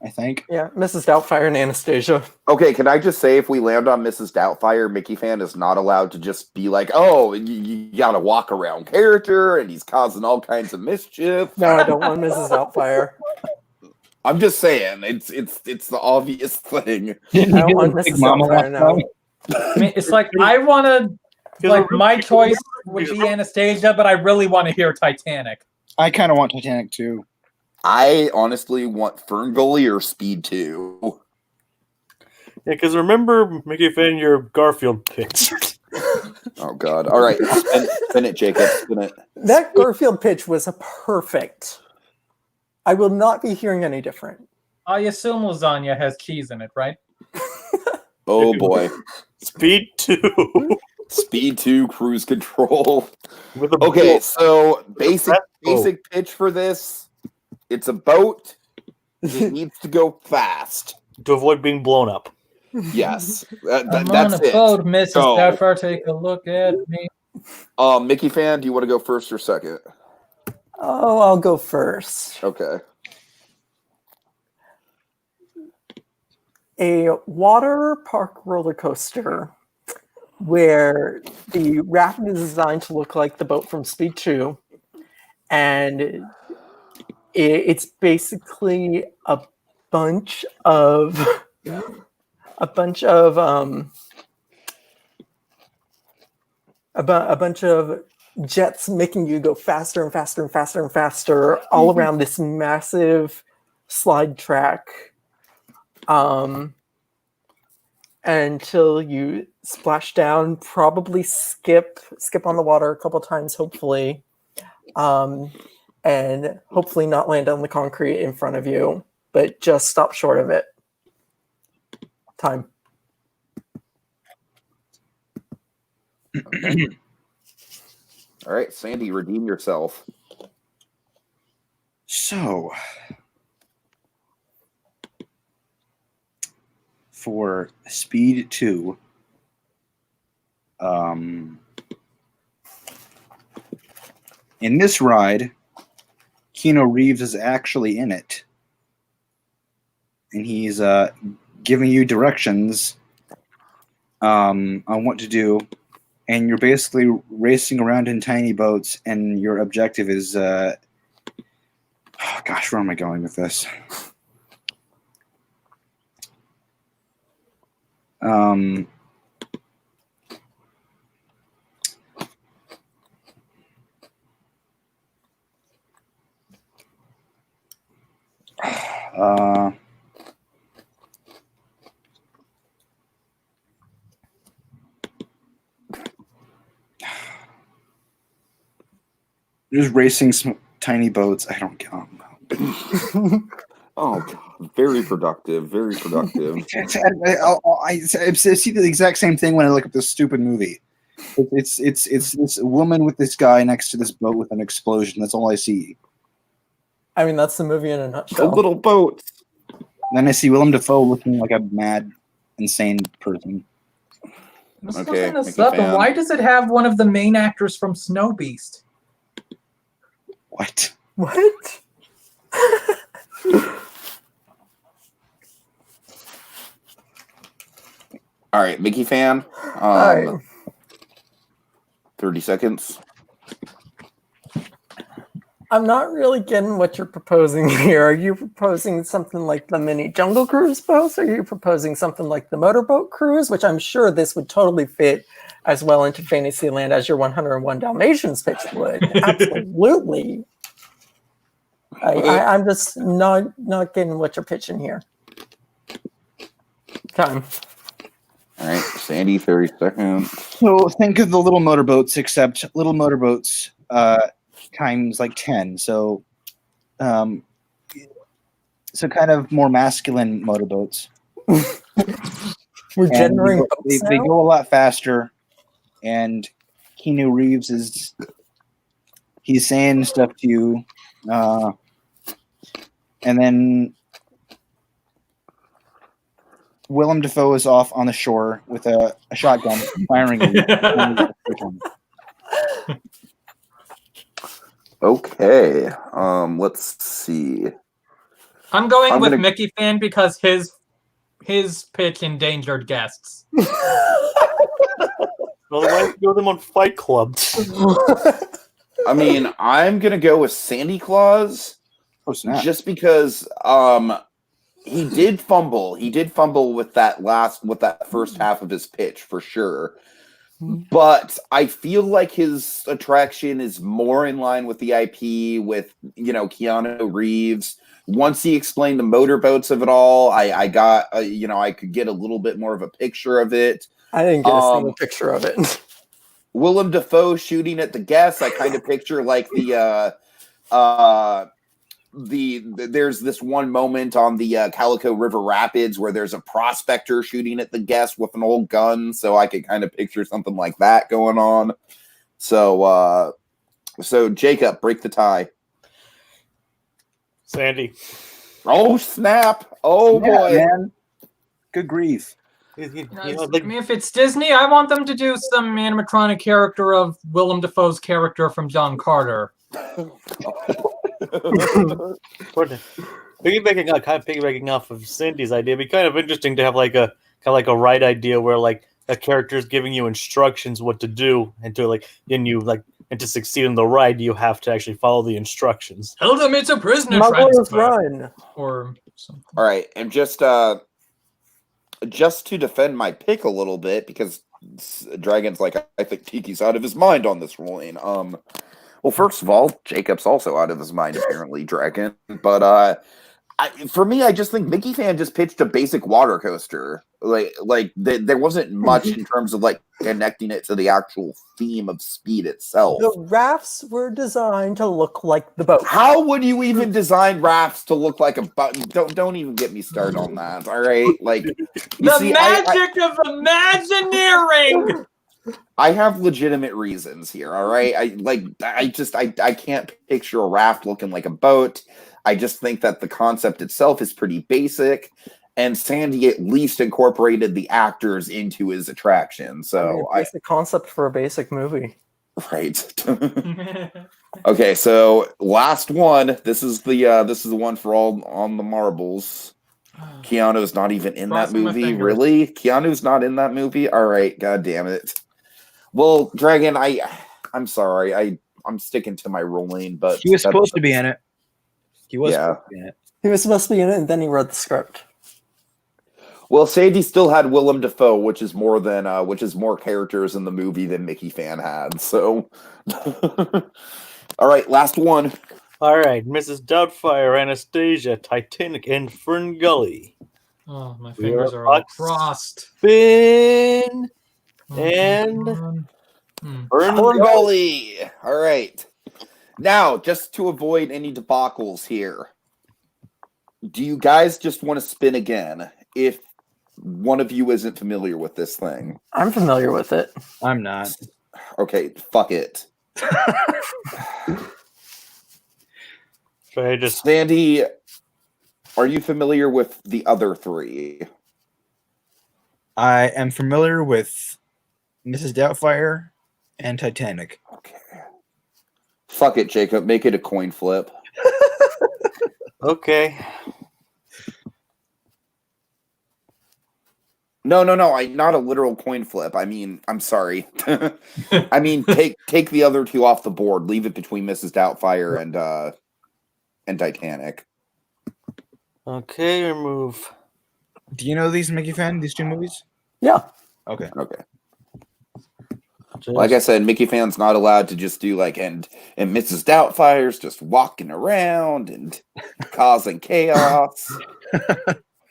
Speaker 8: I think.
Speaker 3: Yeah, Mrs. Doubtfire and Anastasia.
Speaker 1: Okay, can I just say if we land on Mrs. Doubtfire, Mickey fan is not allowed to just be like, oh, you gotta walk around character and he's causing all kinds of mischief.
Speaker 3: No, I don't want Mrs. Doubtfire.
Speaker 1: I'm just saying, it's the obvious thing.
Speaker 3: I don't want Mrs. Doubtfire now.
Speaker 4: I mean, it's like I want to. Like my choice would be Anastasia, but I really want to hear Titanic.
Speaker 8: I kind of want Titanic too.
Speaker 1: I honestly want Ferngully or Speed 2.
Speaker 6: Yeah, because remember, Mickeyfan, your Garfield pitch.
Speaker 1: Oh, God. All right. Spin it, Jacob. Spin it.
Speaker 3: That Garfield pitch was perfect. I will not be hearing any different.
Speaker 4: I assume lasagna has cheese in it, right?
Speaker 1: Oh, boy.
Speaker 6: Speed 2.
Speaker 1: Speed 2 cruise control.
Speaker 6: With a
Speaker 1: Okay,
Speaker 6: boat.
Speaker 1: so basic pitch for this. It's a boat. It needs to go fast.
Speaker 6: To avoid being blown up.
Speaker 1: Yes.
Speaker 4: I'm
Speaker 1: That's
Speaker 4: on a
Speaker 1: it.
Speaker 4: boat, Mrs.
Speaker 1: Go.
Speaker 4: Doubtfire. Take a look at me.
Speaker 1: Mickey fan, do you want to go first or second?
Speaker 3: Oh, I'll go first.
Speaker 1: Okay.
Speaker 3: A water park roller coaster where the raft is designed to look like the boat from Speed 2, and it's basically a bunch of jets making you go faster and faster and faster and faster all around this massive slide track. Until you splash down, probably skip on the water a couple times, hopefully, and hopefully not land on the concrete in front of you, but just stop short of it. Time.
Speaker 1: All right, Sandy, redeem yourself.
Speaker 8: So, for Speed 2, in this ride, Keanu Reeves is actually in it. And he's giving you directions on what to do. And you're basically racing around in tiny boats, and your objective is... oh, gosh, where am I going with this? Just racing some tiny boats. I don't get them.
Speaker 1: Oh God, very productive, very productive.
Speaker 8: I see the exact same thing when I look at this stupid movie. It's this woman with this guy next to this boat with an explosion. That's all I see.
Speaker 3: I mean, that's the movie in a
Speaker 1: A
Speaker 3: nutshell.
Speaker 1: little boat.
Speaker 8: Then I see Willem Dafoe looking like a mad, insane person.
Speaker 4: I'm just
Speaker 1: Okay,
Speaker 4: looking this
Speaker 1: Mickey
Speaker 4: up, and
Speaker 1: fan.
Speaker 4: why does it have one of the main actors from Snow Beast?
Speaker 8: What?
Speaker 3: What?
Speaker 1: All right, Mickey fan.
Speaker 3: All right.
Speaker 1: 30 seconds.
Speaker 3: I'm not really getting what you're proposing here. Are you proposing something like the mini Jungle Cruise boat? Or are you proposing something like the motorboat cruise, which I'm sure this would totally fit as well into Fantasyland as your 101 Dalmatians pitch would? Absolutely. I'm just not getting what you're pitching here. Time.
Speaker 1: All right, Sandy, 30 seconds.
Speaker 8: So think of the little motorboats, except little motorboats times like 10. So, so kind of more masculine motorboats.
Speaker 3: We're
Speaker 8: And
Speaker 3: generating
Speaker 8: they go a lot faster, and Keanu Reeves he's saying stuff to you, and then Willem Dafoe is off on the shore with a shotgun firing.
Speaker 1: Okay, let's see.
Speaker 4: I'm going
Speaker 1: I'm
Speaker 4: with
Speaker 1: gonna-
Speaker 4: Mickey Fan because his pitch endangered guests.
Speaker 6: Otherwise, throw them on Fight Club.
Speaker 1: I mean, I'm gonna go with SandyClaws
Speaker 8: Oh snap!
Speaker 1: just because he did fumble. He did fumble with that first half of his pitch for sure. But I feel like his attraction is more in line with the IP with, Keanu Reeves. Once he explained the motorboats of it all, I got, I could get a little bit more of a picture of it.
Speaker 3: I didn't get a single picture of it.
Speaker 1: Willem Dafoe shooting at the guests, I kind of picture like there's this one moment on the Calico River Rapids where there's a prospector shooting at the guest with an old gun, so I could kind of picture something like that going on. So Jacob, break the tie.
Speaker 6: Sandy.
Speaker 1: Oh snap! Oh boy!
Speaker 8: Man. Good grief!
Speaker 6: You
Speaker 4: I
Speaker 6: know, like,
Speaker 4: mean, if it's Disney, I want them to do some animatronic character of Willem Dafoe's character from John Carter.
Speaker 6: piggybacking off of Cindy's idea, it'd be kind of interesting to have like a right idea where like a character is giving you instructions what to do, and to succeed in the ride, you have to actually follow the instructions.
Speaker 4: Tell them it's a prisoner
Speaker 3: Smugglers
Speaker 4: transfer.
Speaker 3: Run.
Speaker 4: Or something.
Speaker 1: All right, and just to defend my pick a little bit, because Dragon's like, I think Tiki's out of his mind on this ruling. Well, first of all, Jacob's also out of his mind, apparently, Dragon. But for me, I just think Mickeyfan just pitched a basic water coaster. There wasn't much in terms of like connecting it to the actual theme of speed itself.
Speaker 3: The rafts were designed to look like the boat.
Speaker 1: How would you even design rafts to look like a boat? Don't even get me started on that. All right, like
Speaker 4: The magic of Imagineering.
Speaker 1: I have legitimate reasons here. All right, I can't picture a raft looking like a boat. I just think that the concept itself is pretty basic, and Sandy at least incorporated the actors into his attraction. So
Speaker 3: basic concept for a basic movie.
Speaker 1: Right. Okay, so last one. This is the one for all on the marbles. Keanu's not even in that
Speaker 4: Crossing my
Speaker 1: movie.
Speaker 4: fingers.
Speaker 1: Really? Keanu's not in that movie? All right, god damn it. Well, Dragon, I'm sorry. I'm sticking to my ruling, but
Speaker 2: He was supposed to be in it. He was
Speaker 1: Yeah.
Speaker 2: supposed to be in it.
Speaker 3: He was supposed to be in it, and then he wrote the script.
Speaker 1: Well, Sandy still had Willem Dafoe, which is more characters in the movie than Mickeyfan had. So, all right, last one.
Speaker 6: All right, Mrs. Doubtfire, Anastasia, Titanic, and Ferngully.
Speaker 4: Oh, my fingers are all
Speaker 6: Bucks.
Speaker 4: crossed.
Speaker 6: Finn and
Speaker 4: Hmm.
Speaker 6: Ferngully.
Speaker 1: Ferngully. All right. Now, just to avoid any debacles here, do you guys just want to spin again if one of you isn't familiar with this thing?
Speaker 3: I'm familiar with it.
Speaker 2: I'm not.
Speaker 1: Okay, fuck it.
Speaker 6: So I just
Speaker 1: Sandy, are you familiar with the other three?
Speaker 2: I am familiar with Mrs. Doubtfire and Titanic.
Speaker 1: Okay. Fuck it, Jacob. Make it a coin flip.
Speaker 6: okay.
Speaker 1: No. Not a literal coin flip. I mean, I'm sorry. I mean, take the other two off the board. Leave it between Mrs. Doubtfire and Titanic.
Speaker 6: Okay, remove.
Speaker 2: Do you know these, Mickeyfan? These two movies?
Speaker 3: Yeah.
Speaker 2: Okay.
Speaker 1: Okay.
Speaker 6: Just,
Speaker 1: Like I said, Mickeyfan's not allowed to just do like and Mrs. Doubtfire's just walking around and causing chaos.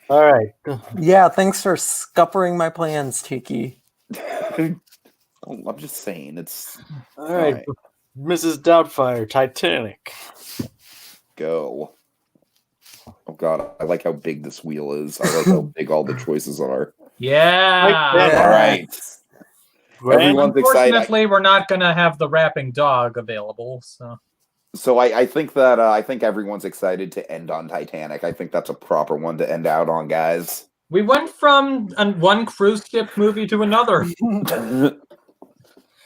Speaker 6: all right.
Speaker 3: Yeah, thanks for scuppering my plans, Tiki.
Speaker 1: I'm just saying it's
Speaker 6: All right. Mrs. Doubtfire, Titanic.
Speaker 1: go. Oh god, I like how big this wheel is. I like how big all the choices are.
Speaker 4: Yeah.
Speaker 3: Yeah.
Speaker 1: All right. Everyone's excited.
Speaker 4: Unfortunately, we're not gonna have the rapping dog available.
Speaker 1: So I think that I think everyone's excited to end on Titanic. I think that's a proper one to end out on, guys.
Speaker 4: We went from one cruise ship movie to another.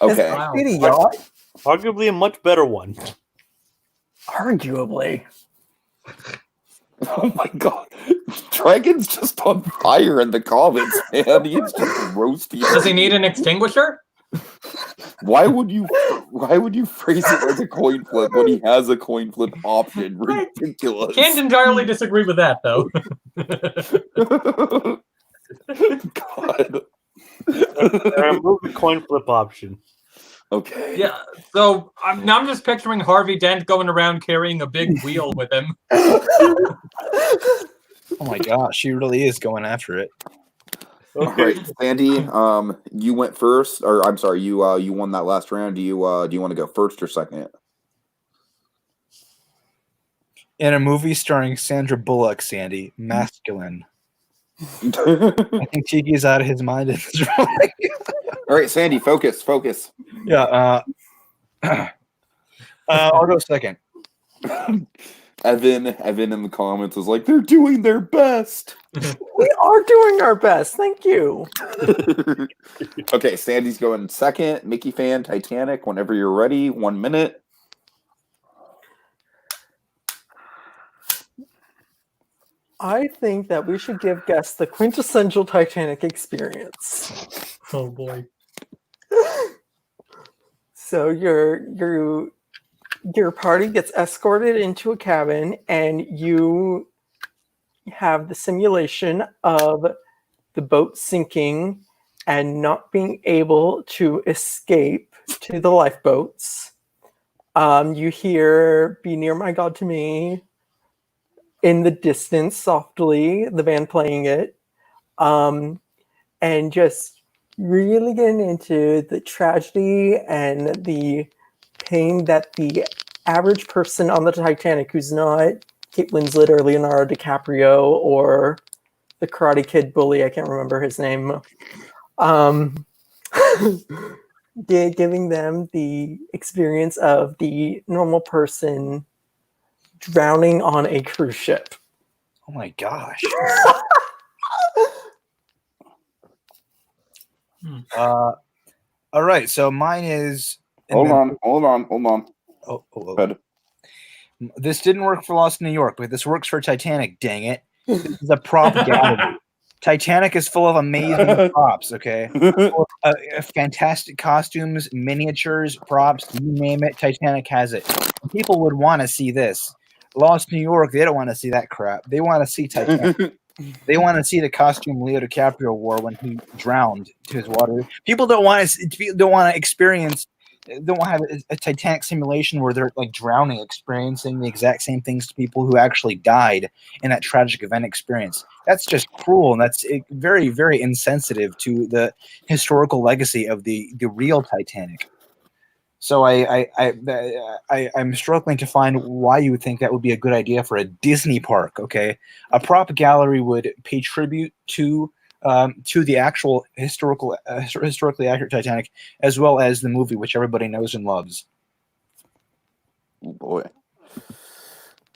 Speaker 1: Okay.
Speaker 4: Wow.
Speaker 3: It's a yacht,
Speaker 6: Arguably a much better one.
Speaker 3: arguably.
Speaker 1: Oh my god. Dragon's just on fire in the comments, man. He's just roasting.
Speaker 4: Does he need an extinguisher?
Speaker 1: Why would you phrase it like a coin flip when he has a coin flip option? Ridiculous.
Speaker 4: Can't entirely disagree with that, though.
Speaker 1: God.
Speaker 6: Remove the coin flip option.
Speaker 1: Okay.
Speaker 4: Yeah. So now I'm just picturing Harvey Dent going around carrying a big wheel with him.
Speaker 2: Oh my gosh, she really is going after it.
Speaker 1: All right, Sandy. You went first, or I'm sorry, you won that last round. Do you want to go first or second?
Speaker 2: In a movie starring Sandra Bullock, Sandy, masculine. I think Tiki's out of his mind in this role.
Speaker 1: All right, Sandy, focus.
Speaker 2: Yeah. I'll go second.
Speaker 1: Evan in the comments was like, they're doing their best.
Speaker 3: We are doing our best. Thank you.
Speaker 1: Okay, Sandy's going second. Mickeyfan, Titanic, whenever you're ready. 1 minute.
Speaker 3: I think that we should give guests the quintessential Titanic experience.
Speaker 4: Oh boy.
Speaker 3: So your party gets escorted into a cabin, and you have the simulation of the boat sinking and not being able to escape to the lifeboats. You hear "Be Near My God to Me" in the distance, softly, the band playing it, and just really getting into the tragedy and the pain that the average person on the Titanic, who's not Kate Winslet or Leonardo DiCaprio or the Karate Kid bully, I can't remember his name, giving them the experience of the normal person drowning on a cruise ship.
Speaker 2: Oh my gosh. All right, so mine is.
Speaker 1: Hold on.
Speaker 2: Oh.
Speaker 1: Go ahead.
Speaker 2: This didn't work for Lost in New York, but this works for Titanic. Dang it! This is a prop gallery. Titanic is full of amazing props. Okay, full of, fantastic costumes, miniatures, props. You name it, Titanic has it. People would want to see this. Lost New York, they don't want to see that crap. They want to see Titanic. They want to see the costume Leo DiCaprio wore when he drowned to his water. People don't want to experience. Don't want to have a Titanic simulation where they're like drowning, experiencing the exact same things to people who actually died in that tragic event experience. That's just cruel, and that's very, very insensitive to the historical legacy of the real Titanic. So I'm struggling to find why you would think that would be a good idea for a Disney park. Okay, a prop gallery would pay tribute to the actual historically accurate Titanic, as well as the movie, which everybody knows and loves.
Speaker 1: Oh boy.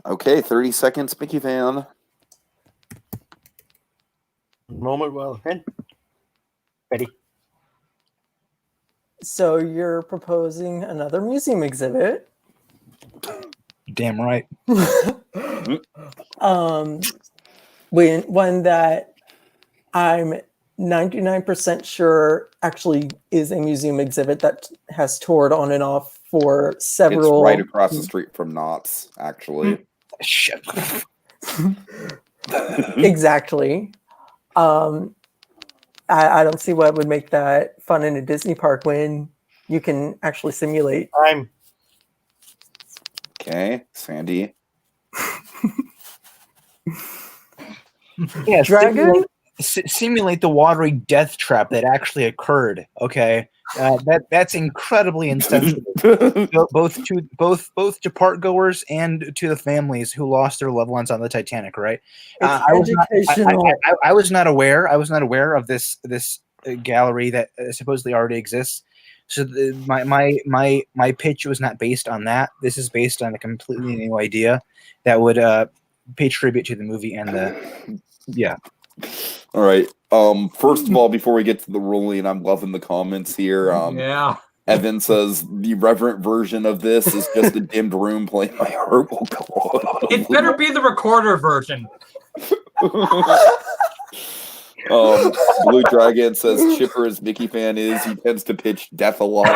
Speaker 1: Okay, 30 seconds, Mickeyfan.
Speaker 6: Moment well. Ready.
Speaker 3: So you're proposing another museum exhibit.
Speaker 2: Damn right.
Speaker 3: One that I'm 99% sure actually is a museum exhibit that has toured on and off for several.
Speaker 1: It's right across the street from Knott's, actually.
Speaker 2: Shit.
Speaker 3: Exactly. I don't see what would make that fun in a Disney park when you can actually simulate.
Speaker 1: Okay, Sandy.
Speaker 2: Yeah,
Speaker 3: Dragon?
Speaker 2: simulate the watery death trap that actually occurred. Okay, that's incredibly insensitive, both to park goers and to the families who lost their loved ones on the Titanic. Right?
Speaker 3: It's educational.
Speaker 2: I was not aware. I was not aware of this gallery that supposedly already exists. So my pitch was not based on that. This is based on a completely new idea that would pay tribute to the movie and the yeah.
Speaker 1: All right. First of all, before we get to the ruling, I'm loving the comments here.
Speaker 4: Yeah.
Speaker 1: Evan says the reverent version of this is just a dimmed room playing My Heart Will Go On.
Speaker 4: It better be the recorder version.
Speaker 1: Blue Dragon says chipper as Mickeyfan is, he tends to pitch death a lot.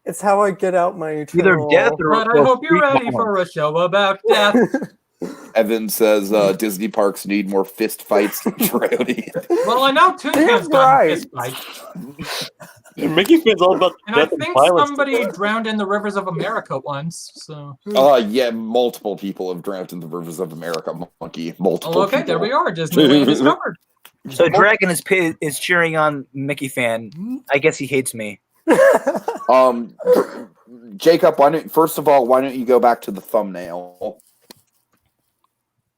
Speaker 3: It's how I get out my
Speaker 2: Either
Speaker 3: eternal...
Speaker 2: death or
Speaker 4: But I hope you're ready for a show about death.
Speaker 1: Evan says Disney parks need more fist fights than drowning.
Speaker 4: Well, I know Toon Town's got a fist fight.
Speaker 6: Mickeyfan's all about
Speaker 4: And I
Speaker 6: death and
Speaker 4: think
Speaker 6: violence.
Speaker 4: somebody drowned in the rivers of America once. So.
Speaker 1: Yeah, multiple people have drowned in the rivers of America, Monkey. Multiple.
Speaker 4: Oh, okay,
Speaker 1: people.
Speaker 4: there we are. Disneyland is covered.
Speaker 2: So Dragon is cheering on Mickeyfan. I guess he hates me.
Speaker 1: Jacob, why don't you go back to the thumbnail?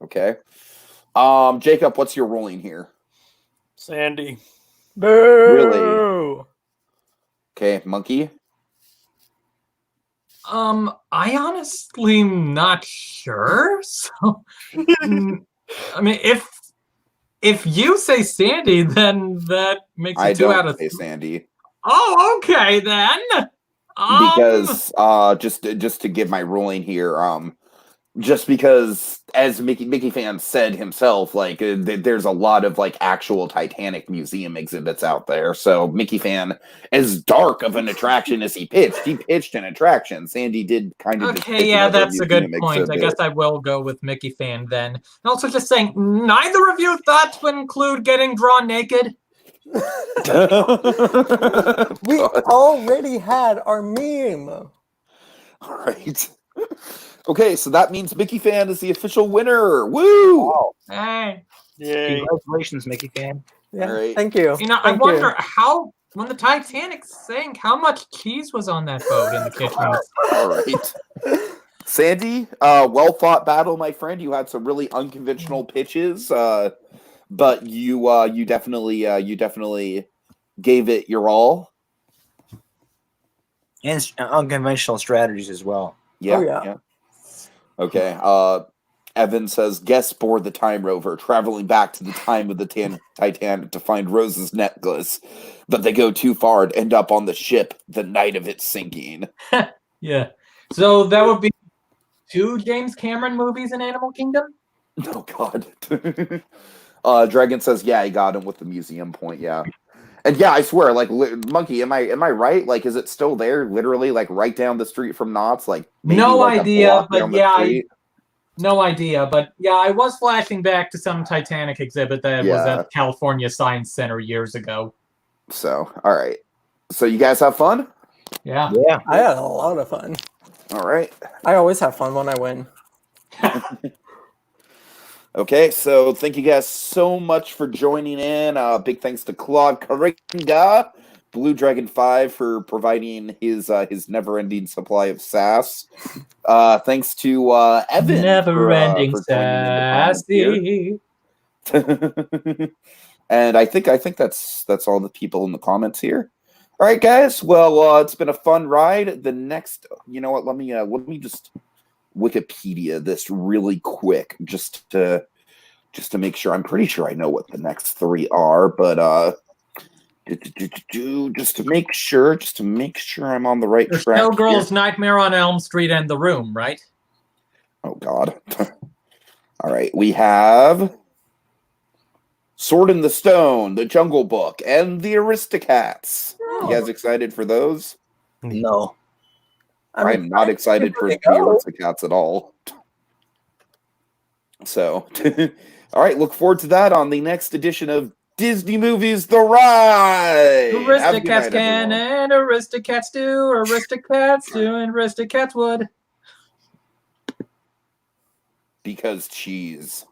Speaker 1: Okay. Jacob, what's your ruling here?
Speaker 6: Sandy.
Speaker 3: Boo!
Speaker 1: Really? Okay, Monkey.
Speaker 4: I honestly am not sure. So, I mean, if you say Sandy, then that makes it
Speaker 1: I
Speaker 4: 2 out
Speaker 1: don't
Speaker 4: of
Speaker 1: say Sandy.
Speaker 4: Oh, okay then.
Speaker 1: Because just to give my ruling here, just because as Mickeyfan said himself, like there's a lot of like actual Titanic museum exhibits out there. So Mickeyfan, as dark of an attraction as he pitched an attraction. Sandy did kind of
Speaker 4: Okay, yeah, that's a good point. I guess I will go with Mickeyfan then. And also just saying, neither of you thought to include getting drawn naked.
Speaker 3: We already had our meme.
Speaker 1: All right. Okay, so that means Mickeyfan is the official winner. Woo!
Speaker 2: Wow.
Speaker 4: Hey.
Speaker 6: Yay.
Speaker 2: Congratulations, Mickeyfan.
Speaker 3: Yeah,
Speaker 1: All right.
Speaker 3: thank you.
Speaker 4: You know, I wonder how, when the Titanic sank, how much cheese was on that boat in the kitchen?
Speaker 1: All right. Sandy, well fought battle, my friend. You had some really unconventional pitches, but you definitely gave it your all.
Speaker 2: And unconventional strategies as well.
Speaker 1: Yeah.
Speaker 3: Oh, yeah.
Speaker 1: Okay. Evan says, guests board the time rover, traveling back to the time of the Titanic to find Rose's necklace, but they go too far and end up on the ship the night of its sinking.
Speaker 4: Yeah. So that would be 2 James Cameron movies in Animal Kingdom?
Speaker 1: Oh, God. Dragon says, yeah, he got him with the museum point, yeah. And yeah, I swear, like, Monkey, am I right? Like, is it still there, literally, like, right down the street from Knott's? Like, maybe,
Speaker 4: No
Speaker 1: like,
Speaker 4: idea, but yeah,
Speaker 1: no
Speaker 4: idea. But yeah, I was flashing back to some Titanic exhibit that was at California Science Center years ago.
Speaker 1: So, all right. So, you guys have fun?
Speaker 4: Yeah.
Speaker 2: Yeah.
Speaker 3: I had a lot of fun.
Speaker 1: All right.
Speaker 3: I always have fun when I win.
Speaker 1: Okay, so thank you guys so much for joining in. Big thanks to Claude Karinga, Blue Dragon 5 for providing his never-ending supply of sass. Thanks to Evan
Speaker 4: Never-ending
Speaker 1: for joining in the comments here.
Speaker 4: sassy.
Speaker 1: And I think that's all the people in the comments here. All right, guys. Well, it's been a fun ride. The next, you know what? Let me just Wikipedia this really quick, just to make sure. I'm pretty sure I know what the next 3 are, but just to make sure I'm on the right
Speaker 4: There's
Speaker 1: track.
Speaker 4: Showgirls,
Speaker 1: Here.
Speaker 4: Nightmare on Elm Street, and The Room, right?
Speaker 1: Oh God. All right, we have Sword in the Stone, The Jungle Book, and The Aristocats. You guys excited for those?
Speaker 2: No.
Speaker 1: I'm not excited for The Aristocats at all. So, all right, look forward to that on the next edition of Disney Movies The Ride. Have a good
Speaker 4: Aristocats
Speaker 1: night,
Speaker 4: can
Speaker 1: everyone.
Speaker 4: and Aristocats do. Aristocats do and Aristocats would.
Speaker 1: Because cheese.